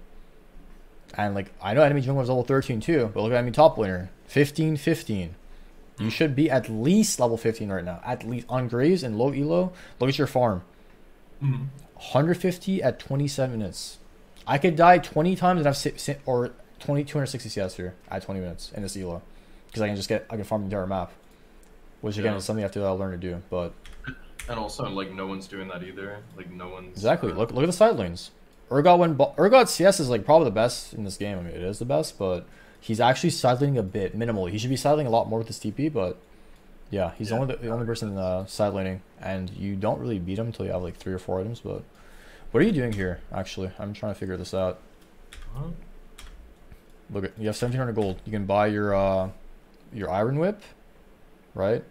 And like I know enemy jungler is level 13 too, but look at enemy top laner, 15. You should be at least level 15 right now. At least on Graves and low elo. Look at your farm. 150 at 27 minutes. I could die 20 times and have or 260 CS here at 20 minutes in this elo, because I can farm the entire map, which again is something you have to learn to do. But and also like no one's doing that either. Like no one's exactly. Look at the side lanes. Urgot CS is like probably the best in this game. I mean, it is the best, but he's actually sidelining a bit minimally. He should be sidelining a lot more with his TP, but yeah, he's only the only person sidelining, and you don't really beat him until you have like 3 or 4 items. But what are you doing here? Actually, I'm trying to figure this out. Look at you have 1,700 gold. You can buy your Iron Whip, right?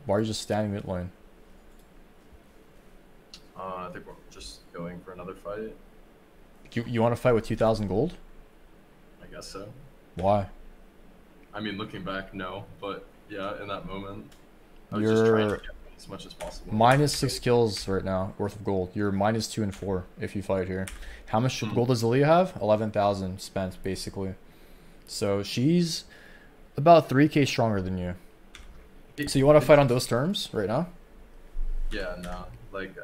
Why are you just standing mid lane? I think we're just going for another fight. You want to fight with 2,000 gold? I guess so. Why? I mean, looking back, no, but yeah, in that moment, I was just trying to get as much as possible. -6 kills right now worth of gold. You're -2 and 4 if you fight here. How much gold does Lilia have? 11,000 spent basically. So she's about 3k stronger than you. So you want to fight on those terms right now? Yeah, no. Like,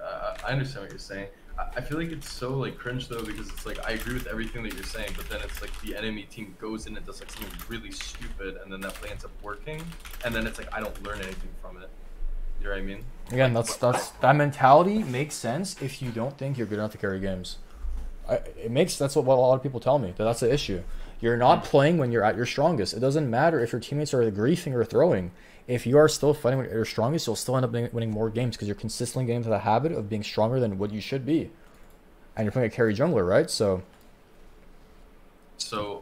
I understand what you're saying. I feel like it's so like cringe though, because it's like I agree with everything that you're saying, but then it's like the enemy team goes in and does like something really stupid, and then that play ends up working, and then it's like I don't learn anything from it. You know what I mean? Again, Like, that mentality makes sense if you don't think you're good enough to carry games. That's what a lot of people tell me. That's the issue. You're not playing when you're at your strongest. It doesn't matter if your teammates are griefing or throwing. If you are still fighting when you're at your strongest, you'll still end up winning more games because you're consistently getting into the habit of being stronger than what you should be. And you're playing a carry jungler, right? So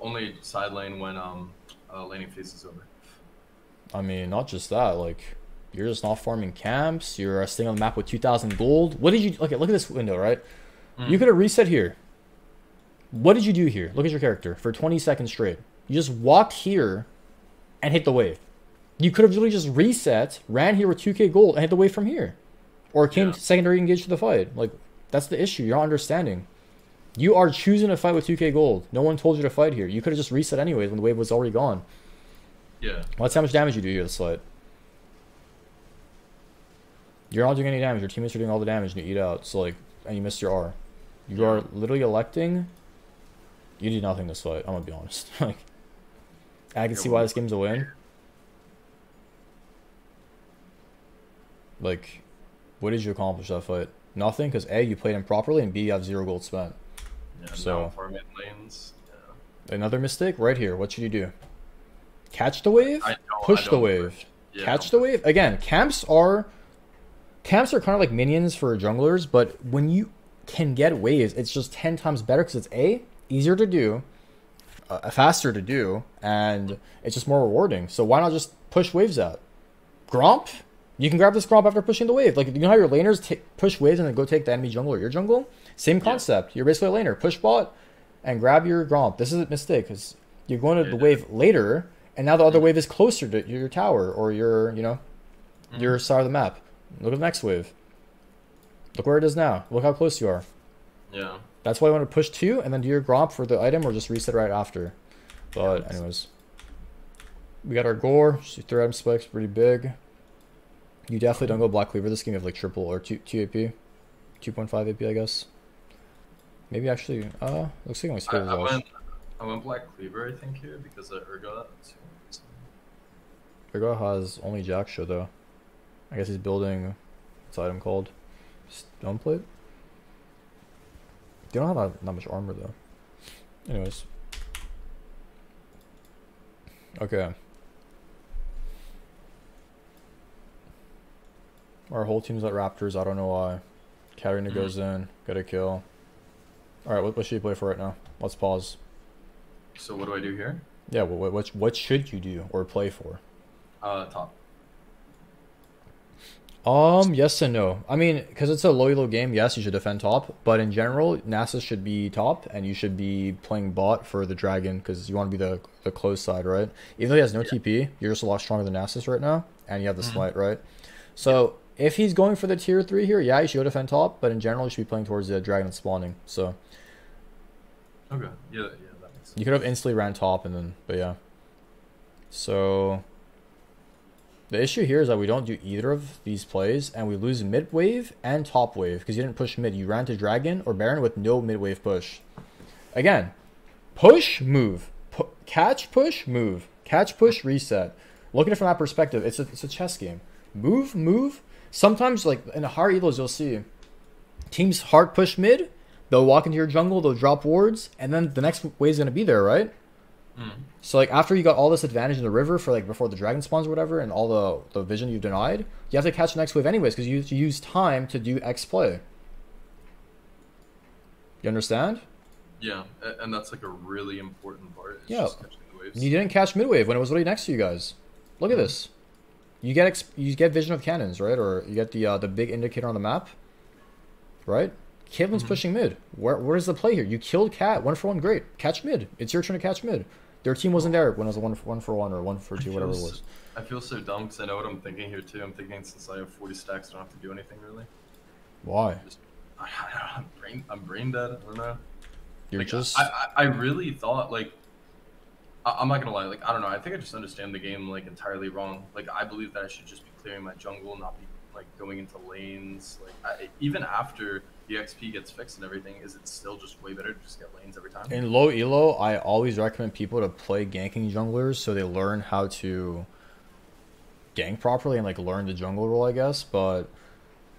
only side lane when laning phase is over. I mean, not just that. Like, you're just not farming camps. You're staying on the map with 2,000 gold. What did you... Okay, look at this window, right? You could have reset here. What did you do here? Look at your character for 20 seconds straight. You just walked here and hit the wave. You could have really just reset, ran here with 2k gold, and hit the wave from here. Or came secondary engaged to the fight. Like, that's the issue. You're not understanding. You are choosing to fight with 2k gold. No one told you to fight here. You could have just reset anyways when the wave was already gone. Yeah. Well, that's how much damage you do here this fight. You're not doing any damage. Your teammates are doing all the damage and you eat out. So, like, and you missed your R. You are literally electing... You did nothing this fight. I'm gonna be honest. Like, I can see why this game's a win. Like, what did you accomplish that fight? Nothing, because A, you played improperly, and B, you have 0 gold spent. Yeah, so farming lanes. Yeah. Another mistake right here. What should you do? Catch the wave? Push the wave. Yeah, catch the wave? Again, camps are kind of like minions for junglers, but when you can get waves, it's just 10 times better because it's A, easier to do, faster to do, and it's just more rewarding. So why not just push waves out? Gromp? You can grab this Gromp after pushing the wave. Like, you know how your laners push waves and then go take the enemy jungle or your jungle? Same concept. You're basically a laner. Push bot and grab your Gromp. This is a mistake because you're going to the wave later, and now the other wave is closer to your tower or your, your side of the map. Look at the next wave. Look where it is now. Look how close you are. Yeah. That's why I want to push 2 and then do your Gromp for the item or just reset right after. But anyways. We got our gore. 3 item spikes, pretty big. You definitely don't go Black Cleaver this game. You have like triple or 2 AP. 2.5 AP, I guess. Maybe actually, looks like my speed was I went Black Cleaver, I think, here because of Urgot. Urgot has only Jack show though. I guess he's building, what's the item called? Stone Plate? They don't have that much armor though. Anyways. Okay. Our whole team's at Raptors, I don't know why. Katarina goes in, get a kill. Alright, what should you play for right now? Let's pause. So what do I do here? Yeah, what should you do or play for? Top. Yes and no. I mean, because it's a low elo game, yes, you should defend top. But in general, Nasus should be top, and you should be playing bot for the dragon, because you want to be the close side, right? Even though he has no TP, you're just a lot stronger than Nasus right now, and you have the smite, right? So, if he's going for the tier 3 here, yeah, you should go defend top, but in general, you should be playing towards the dragon spawning, so... Okay, yeah, that makes sense. You could have instantly ran top, and then, but yeah. So... The issue here is that we don't do either of these plays, and we lose mid wave and top wave because you didn't push mid. You ran to Dragon or Baron with no mid wave push. Again, push, move. Catch, push, move. Catch, push, reset. Look at it from that perspective. It's a chess game. Move, move. Sometimes, like, in the higher elos, you'll see teams hard push mid. They'll walk into your jungle, they'll drop wards, and then the next wave is going to be there, right? So like after you got all this advantage in the river for like before the dragon spawns or whatever and all the vision you've denied, you have to catch the next wave anyways because you use time to do X play. You understand? Yeah, and that's like a really important part. Yeah. Just catching the waves. You didn't catch mid wave when it was already next to you guys. Look at this. You get vision of cannons, right? Or you get the big indicator on the map, right? Caitlin's pushing mid. Where's the play here? You killed Cat. 1-for-1, great. Catch mid. It's your turn to catch mid. Their team wasn't there when it was a 1-for-1 or 1-for-2, whatever it was. I feel so dumb because I know what I'm thinking here too. I'm thinking since I have 40 stacks, I don't have to do anything really. Why? I'm brain dead. I don't know. You're like, just... I really thought, like... I'm not gonna lie, like, I don't know. I think I just understand the game, like, entirely wrong. Like, I believe that I should just be clearing my jungle, not be, like, going into lanes. Like, even after the XP gets fixed and everything, is it still just way better to just get lanes every time? In low elo, I always recommend people to play ganking junglers so they learn how to gank properly and like learn the jungle role, I guess. But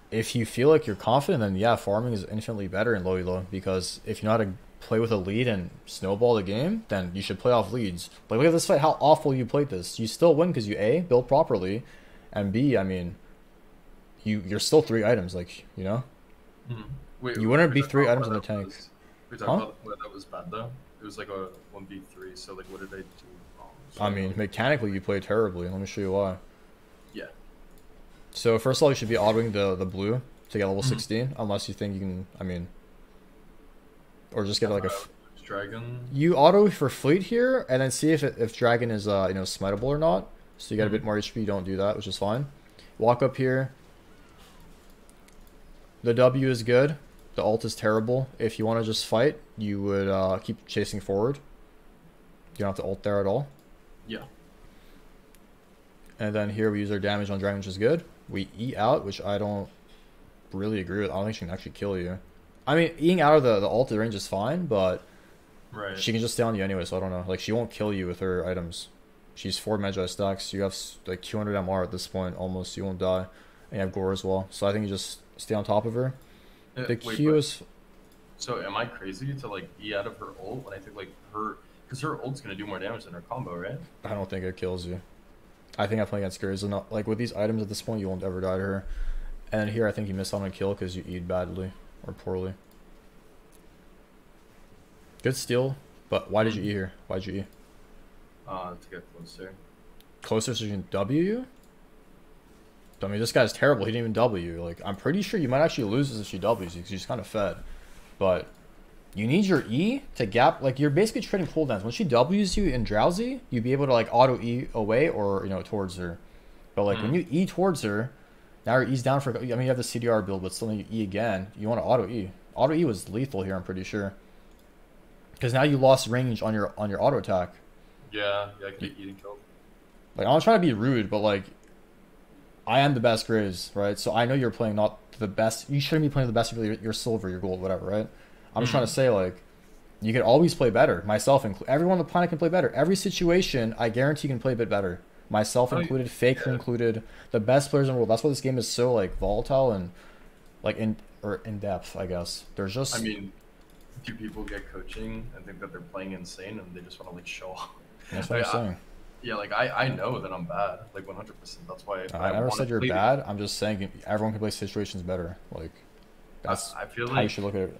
if you feel like you're confident, then yeah, farming is infinitely better in low elo, because if you know how to play with a lead and snowball the game, then you should play off leads. Like look at this fight, how awful you played this. You still win because you A, build properly, and B, I mean, you're still 3 items, like, you know? Hmm. Wait, You wouldn't we be talked 3 items in the about why that tank. was- We talked Huh? about why that was bad though. It was like a 1v3. So like, what did I do wrong? I mean, mechanically you play terribly. Let me show you why. Yeah. So first of all, you should be autoing the blue to get level Mhm. 16, unless you think you can, I mean, or just get like a... Dragon. You auto for fleet here, and then see if dragon is you know, smiteable or not. So you get a bit Mhm. more HP. You don't do that, which is fine. Walk up here. The W is good. The ult is terrible. If you want to just fight, you would keep chasing forward. You don't have to ult there at all. Yeah. And then here we use our damage on dragon, which is good. We E out, which I don't really agree with. I don't think she can actually kill you. I mean, Eing out of the ult range is fine, but Right. she can just stay on you anyway, so I don't know. Like, she won't kill you with her items. She's 4 Magi stacks. You have like 200 MR at this point, almost. You won't die. And you have Gore as well. So I think you just stay on top of her. The Wait, Q but- is... So am I crazy to like E out of her ult when I think like her, because her ult's gonna do more damage than her combo, right? I don't think it kills you. I think I play against Graves enough. Like, with these items at this point, you won't ever die to her. And then here, I think you miss on a kill because you E'd badly. Or poorly. Good steal. But why did you E here? Why did you E? To get closer. Closer so you can W you? I mean, this guy's terrible. He didn't even W you. Like, I'm pretty sure you might actually lose this if she Ws you because she's kind of fed. But you need your E to gap. Like, you're basically trading cooldowns. When she Ws you in Drowsy, you'd be able to, like, auto E away or, you know, towards her. But, like, when you E towards her, now your E's down for... I mean, you have the CDR build, but still when you E again, you want to auto E. Auto E was lethal here, I'm pretty sure. Because now you lost range on your auto attack. Yeah, I can get eating killed. Like, I'm not trying to be rude, but, like, I am the best Graves, right? So I know you're playing not the best. You shouldn't be playing the best of your silver, your gold, whatever, right? I'm just trying to say, like, you can always play better. Myself included. Everyone on the planet can play better. Every situation, I guarantee you can play a bit better. Myself included, Faker included, the best players in the world. That's why this game is so, like, volatile and, like, in depth, I guess. There's just... I mean, do people get coaching and think that they're playing insane and they just want to like show off? That's what I'm saying. Yeah, like I know that I'm bad, like 100%. That's why I never wanna said you're play bad. I'm just saying everyone can play situations better. Like, that's I feel how like you should look at it.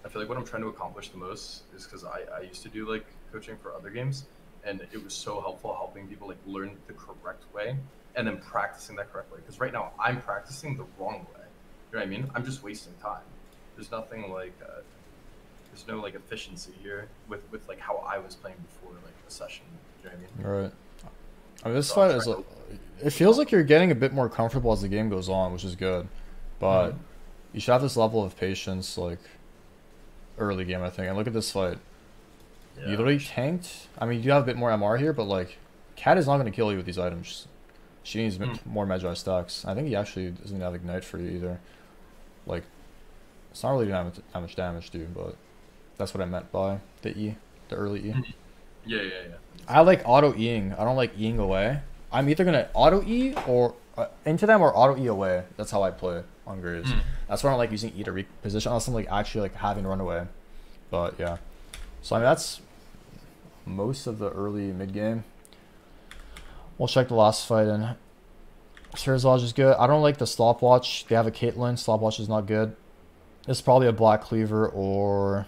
I feel like what I'm trying to accomplish the most is because I used to do like coaching for other games, and it was so helpful helping people like learn the correct way and then practicing that correct way. Because right now I'm practicing the wrong way. You know what I mean? I'm just wasting time. There's nothing like there's no like efficiency here with like how I was playing before like a session. You know what I mean? Right. I mean, this fight is... It feels like you're getting a bit more comfortable as the game goes on, which is good. But you should have this level of patience, like, early game, I think. And look at this fight. Yeah. You literally tanked. I mean, you do have a bit more MR here, but, like, Cat is not going to kill you with these items. She needs more Magi stacks. I think he actually doesn't have Ignite for you either. Like, it's not really doing that much damage, dude, but that's what I meant by the E, the early E. Yeah. I like auto Eing. I don't like Eing away. I'm either gonna auto E or into them or auto E away. That's how I play on Graves. That's why I don't like using E to reposition unless I'm like actually like having to run away. But yeah, so I mean that's most of the early mid game. We'll check the last fight and Terzaj is good. I don't like the stopwatch. They have a Caitlyn. Stopwatch is not good. It's probably a Black Cleaver or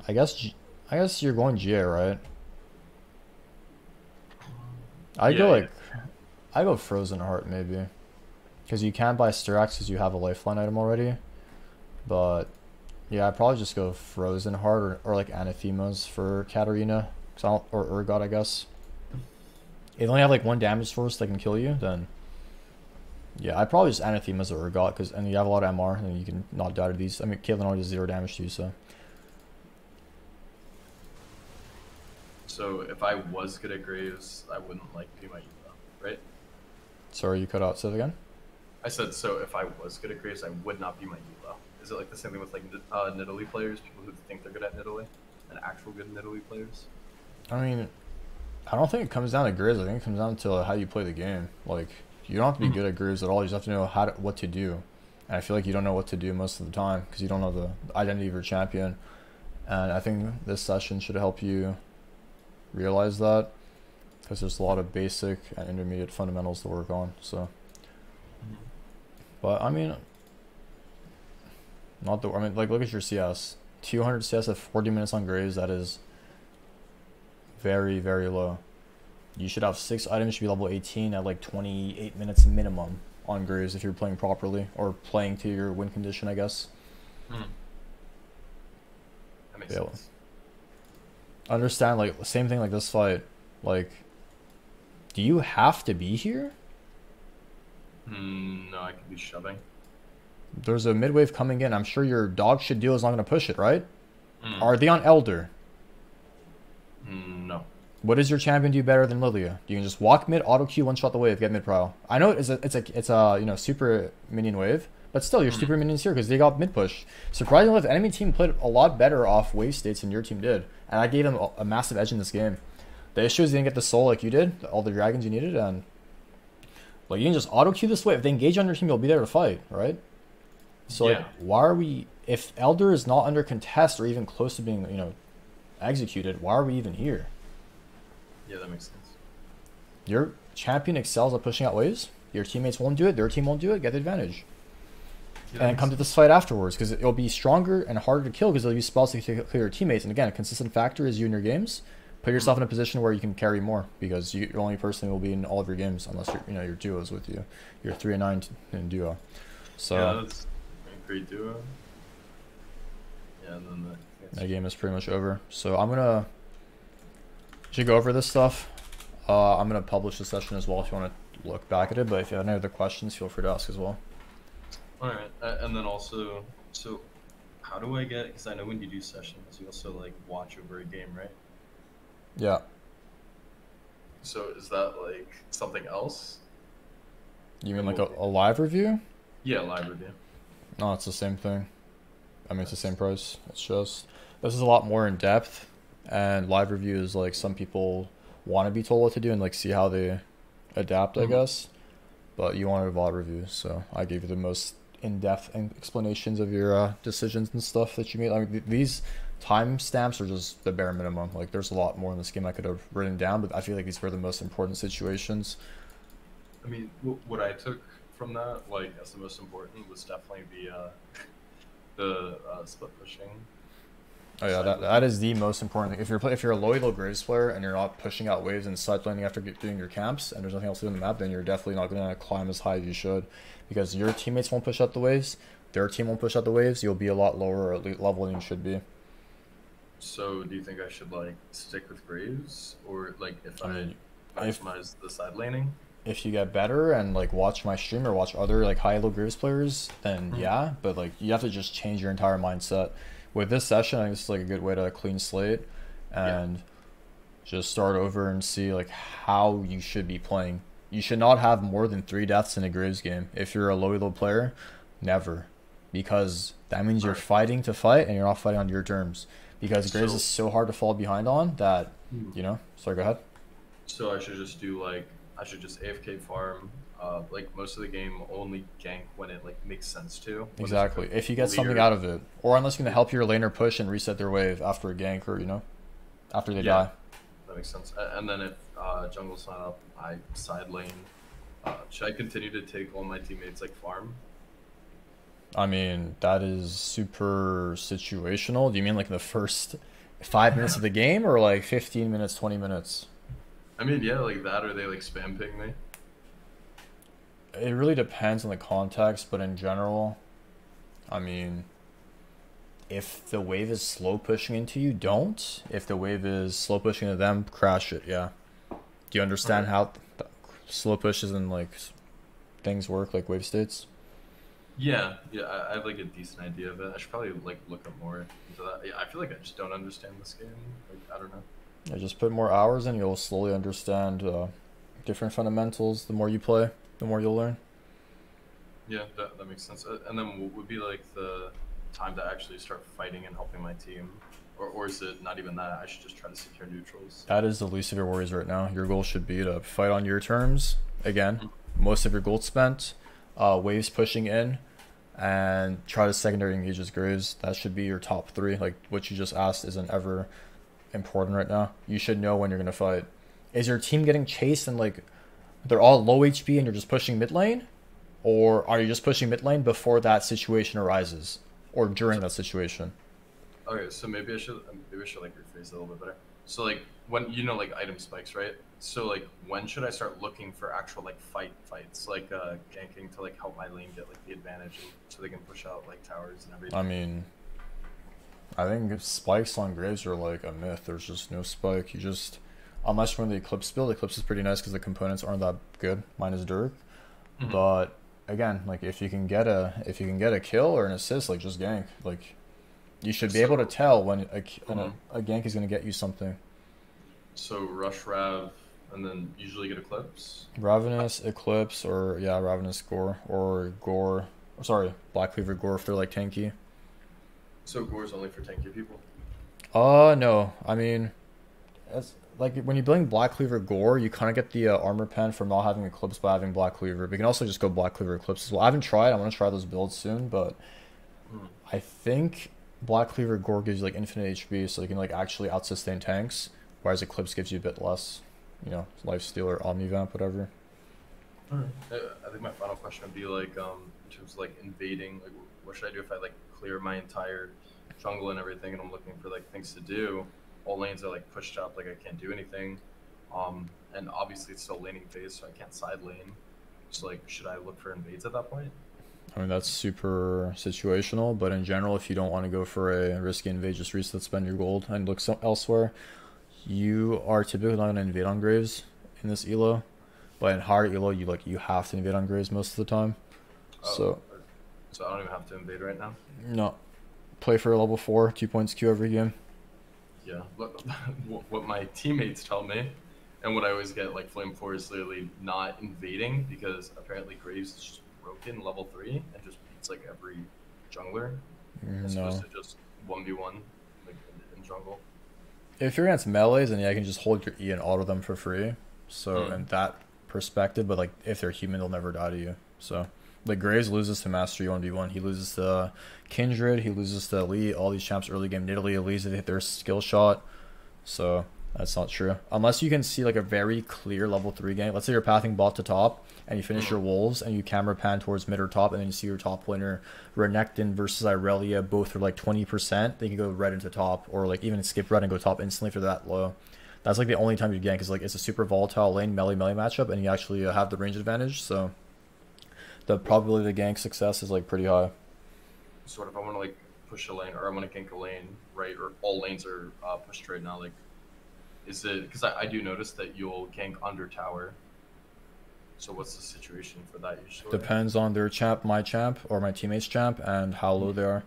I guess you're going GA, right? I go Frozen Heart maybe, because you can buy Styrax because you have a lifeline item already. But yeah, I'd probably just go Frozen Heart or like Anathemas for Katarina, or Urgot, I guess. If they only have like 1 damage source that can kill you, then yeah, I'd probably just Anathemas or Urgot and you have a lot of MR and you can not die to these. I mean, Caitlyn only does 0 damage to you, so. So if I was good at Graves, I wouldn't like be my Elo, right? Sorry, you cut out. Say it again. I said, so if I was good at Graves, I would not be my Elo. Is it like the same thing with like Nidalee players, people who think they're good at Nidalee, and actual good Nidalee players? I mean, I don't think it comes down to Graves. I think it comes down to how you play the game. Like, you don't have to be good at Graves at all. You just have to know what to do. And I feel like you don't know what to do most of the time because you don't know the identity of your champion. And I think this session should help you realize that because there's a lot of basic and intermediate fundamentals to work on. So, but I mean, like look at your CS. 200 CS at 40 minutes on Graves. That is very, very low. You should have 6 items, should be level 18 at like 28 minutes minimum on Graves if you're playing properly or playing to your win condition, I guess. That makes sense. Understand, like, same thing like this fight. Like, do you have to be here? No, I could be shoving. There's a mid wave coming in. I'm sure your dog shit deal is not going to push it, right? Are they on Elder? No. What does your champion do better than Lilia? You can just walk mid, auto Q, one shot the wave, get mid prowl. I know it's a you know, super minion wave, but still your super minions here because they got mid push. Surprisingly, the enemy team played a lot better off wave states than your team did, and I gave them a massive edge in this game. The issue is they didn't get the soul like you did, all the dragons you needed, and like you can just auto Q this wave. If they engage on your team, you'll be there to fight, right? So like, why are we? If Elder is not under contest or even close to being, you know, executed, why are we even here? Yeah, that makes sense. Your champion excels at pushing out waves. Your teammates won't do it. Their team won't do it. Get the advantage. Yeah, and come to this fight afterwards because it'll be stronger and harder to kill because there'll be spells to clear your teammates. And again, a consistent factor is you in your games. Put yourself in a position where you can carry more because you're the only person who will be in all of your games unless your duo's with you. You're 3 and 9 in duo. So yeah, that's a great duo. Yeah, and then that game is pretty much over. So I'm gonna should go over this stuff. I'm gonna publish the session as well if you want to look back at it. But if you have any other questions, feel free to ask as well. All right, and then also, so how do I get? Because I know when you do sessions, you also like watch over a game, right? Yeah. So is that like something else? You mean like a live review? Yeah, live review. No, it's the same thing. I mean, it's the same price. It's just this is a lot more in depth, and live review is like some people want to be told what to do and like see how they adapt, I guess. But you wanted a VOD review, so I gave you the most in-depth explanations of your decisions and stuff that you made. I mean, these timestamps are just the bare minimum. Like, there's a lot more in this game I could have written down, but I feel like these were the most important situations. I mean, what I took from that, like, as the most important was definitely the split pushing. Oh yeah, that is the most important thing. If you're a low elo Graves player and you're not pushing out waves and side laning after doing your camps and there's nothing else to do on the map, then you're definitely not going to climb as high as you should, because your teammates won't push out the waves, their team won't push out the waves. You'll be a lot lower level than you should be. So do you think I should like stick with Graves, or like if I maximize the side laning? If you get better and like watch my stream or watch other like high elo Graves players, then yeah, but like you have to just change your entire mindset. With this session, I think this is like a good way to clean slate and just start over and see like how you should be playing. You should not have more than 3 deaths in a Graves game. If you're a low elo player, never, because that means you're fighting to fight and you're not fighting on your terms. Because Graves is so hard to fall behind on that, you know. Sorry, go ahead. So I should just do like AFK farm. Like most of the game, only gank when it like makes sense to. Exactly. If you get something out of it, or unless you're gonna help your laner push and reset their wave after a gank, or after they die. That makes sense. And then if jungle's not up, I side lane. Should I continue to take all my teammates like farm? I mean, that is super situational. Do you mean like the first 5 minutes of the game, or like 15 minutes, 20 minutes? I mean, yeah, like that, or they like spam ping me. It really depends on the context, but in general, I mean, if the wave is slow pushing into you, don't. If the wave is slow pushing into them, crash it, yeah. Do you understand how slow pushes and like things work, like wave states? Yeah, I have like a decent idea of it. I should probably like look up more into that. Yeah, I feel like I just don't understand this game. Like, I don't know. Yeah, just put more hours in, you'll slowly understand different fundamentals. The more you play, the more you'll learn. Yeah, that makes sense. And then what would be like the time to actually start fighting and helping my team? Or is it not even that? I should just try to secure neutrals. That is the least of your worries right now. Your goal should be to fight on your terms. Again, most of your gold spent, waves pushing in, and try to secondary engage as Graves. That should be your top three. Like what you just asked isn't ever important right now. You should know when you're gonna fight. Is your team getting chased and like they're all low HP and you're just pushing mid lane? Or are you just pushing mid lane before that situation arises? Or during that situation? Okay, so maybe I should like rephrase it a little bit better. So like when you know like item spikes, right? So like when should I start looking for actual like fights, like ganking to like help my lane get like the advantage, and so they can push out like towers and everything. I mean, I think spikes on Graves are like a myth. There's just no spike. You just, unless you're in the Eclipse build, Eclipse is pretty nice because the components aren't that good. Mine is Dirk, but again, like if you can get a kill or an assist, like just gank. Like you should be able to tell when a gank is gonna get you something. So rush Rav, and then usually get Eclipse. Ravenous, Eclipse, or yeah, Ravenous Gore or Gore. Or sorry, Black Cleaver Gore if they're like tanky. So Gore's only for tanky people? No. I mean, as like when you bling Black Cleaver Gore, you kind of get the armor pen from not having Eclipse by having Black Cleaver. But you can also just go Black Cleaver Eclipse as well. I haven't tried. I want to try those builds soon, but I think Black Cleaver Gore gives you like infinite HP, so you can like actually out sustain tanks, whereas Eclipse gives you a bit less. You know, Lifesteal or Omnivamp, whatever. Alright. I think my final question would be like, in terms of like invading, like what should I do if I like clear my entire jungle and everything, and I'm looking for like things to do? All lanes are like pushed up, like I can't do anything. And obviously it's still laning phase, so I can't side lane. So like, should I look for invades at that point? I mean, that's super situational, but in general, if you don't want to go for a risky invade, just reset, spend your gold, and look elsewhere. You are typically not going to invade on Graves in this elo, but in higher elo, you have to invade on Graves most of the time. So I don't even have to invade right now? No. Play for a level 4, 2 points Q every game. Yeah, what my teammates tell me, and what I always get like flamed for, is literally not invading, because apparently Graves is just broken level 3 and just beats like every jungler. As opposed to just 1v1 like in jungle. If you're against melees, then yeah, I can just hold your E and auto them for free. So in that perspective, but like if they're human, they'll never die to you. So like Graves loses to Mastery 1v1, he loses to Kindred, he loses to Elite, all these champs early game, Nidalee, Elise, they hit their skill shot. So that's not true. Unless you can see like a very clear level 3 game. Let's say you're pathing bot to top, and you finish your wolves, and you camera pan towards mid or top, and then you see your top laner, Renekton versus Irelia, both are like 20%, they can go red into top, or like even skip red and go top instantly for that low. That's like the only time you gank, is like it's a super volatile lane melee matchup, and you actually have the range advantage, so the probability of gank success is like pretty high. Sort of, I want to like push a lane, or I want to gank a lane, right? Or all lanes are pushed right now. Like, is it because I do notice that you'll gank under tower? So what's the situation for that usually? Depends on their champ, my champ, or my teammate's champ, and how low they are.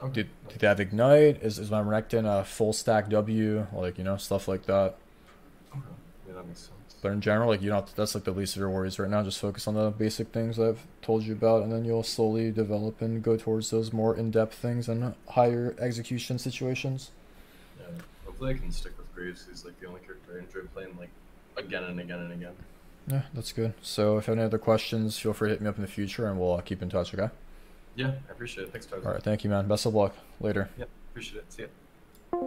Okay. Do they have Ignite? Is my Renekton a full stack W? Like, you know, stuff like that. Okay. Yeah, that makes sense. But in general, like, you don't have to, that's like the least of your worries right now. Just focus on the basic things I've told you about, and then you'll slowly develop and go towards those more in-depth things and higher execution situations. Yeah, hopefully I can stick with Graves. He's like the only character I enjoy playing like again and again and again. Yeah, that's good. So if you have any other questions, feel free to hit me up in the future, and we'll keep in touch, okay? Yeah, I appreciate it. Thanks, Tarzaned. All right, thank you, man. Best of luck. Later. Yeah, appreciate it. See ya.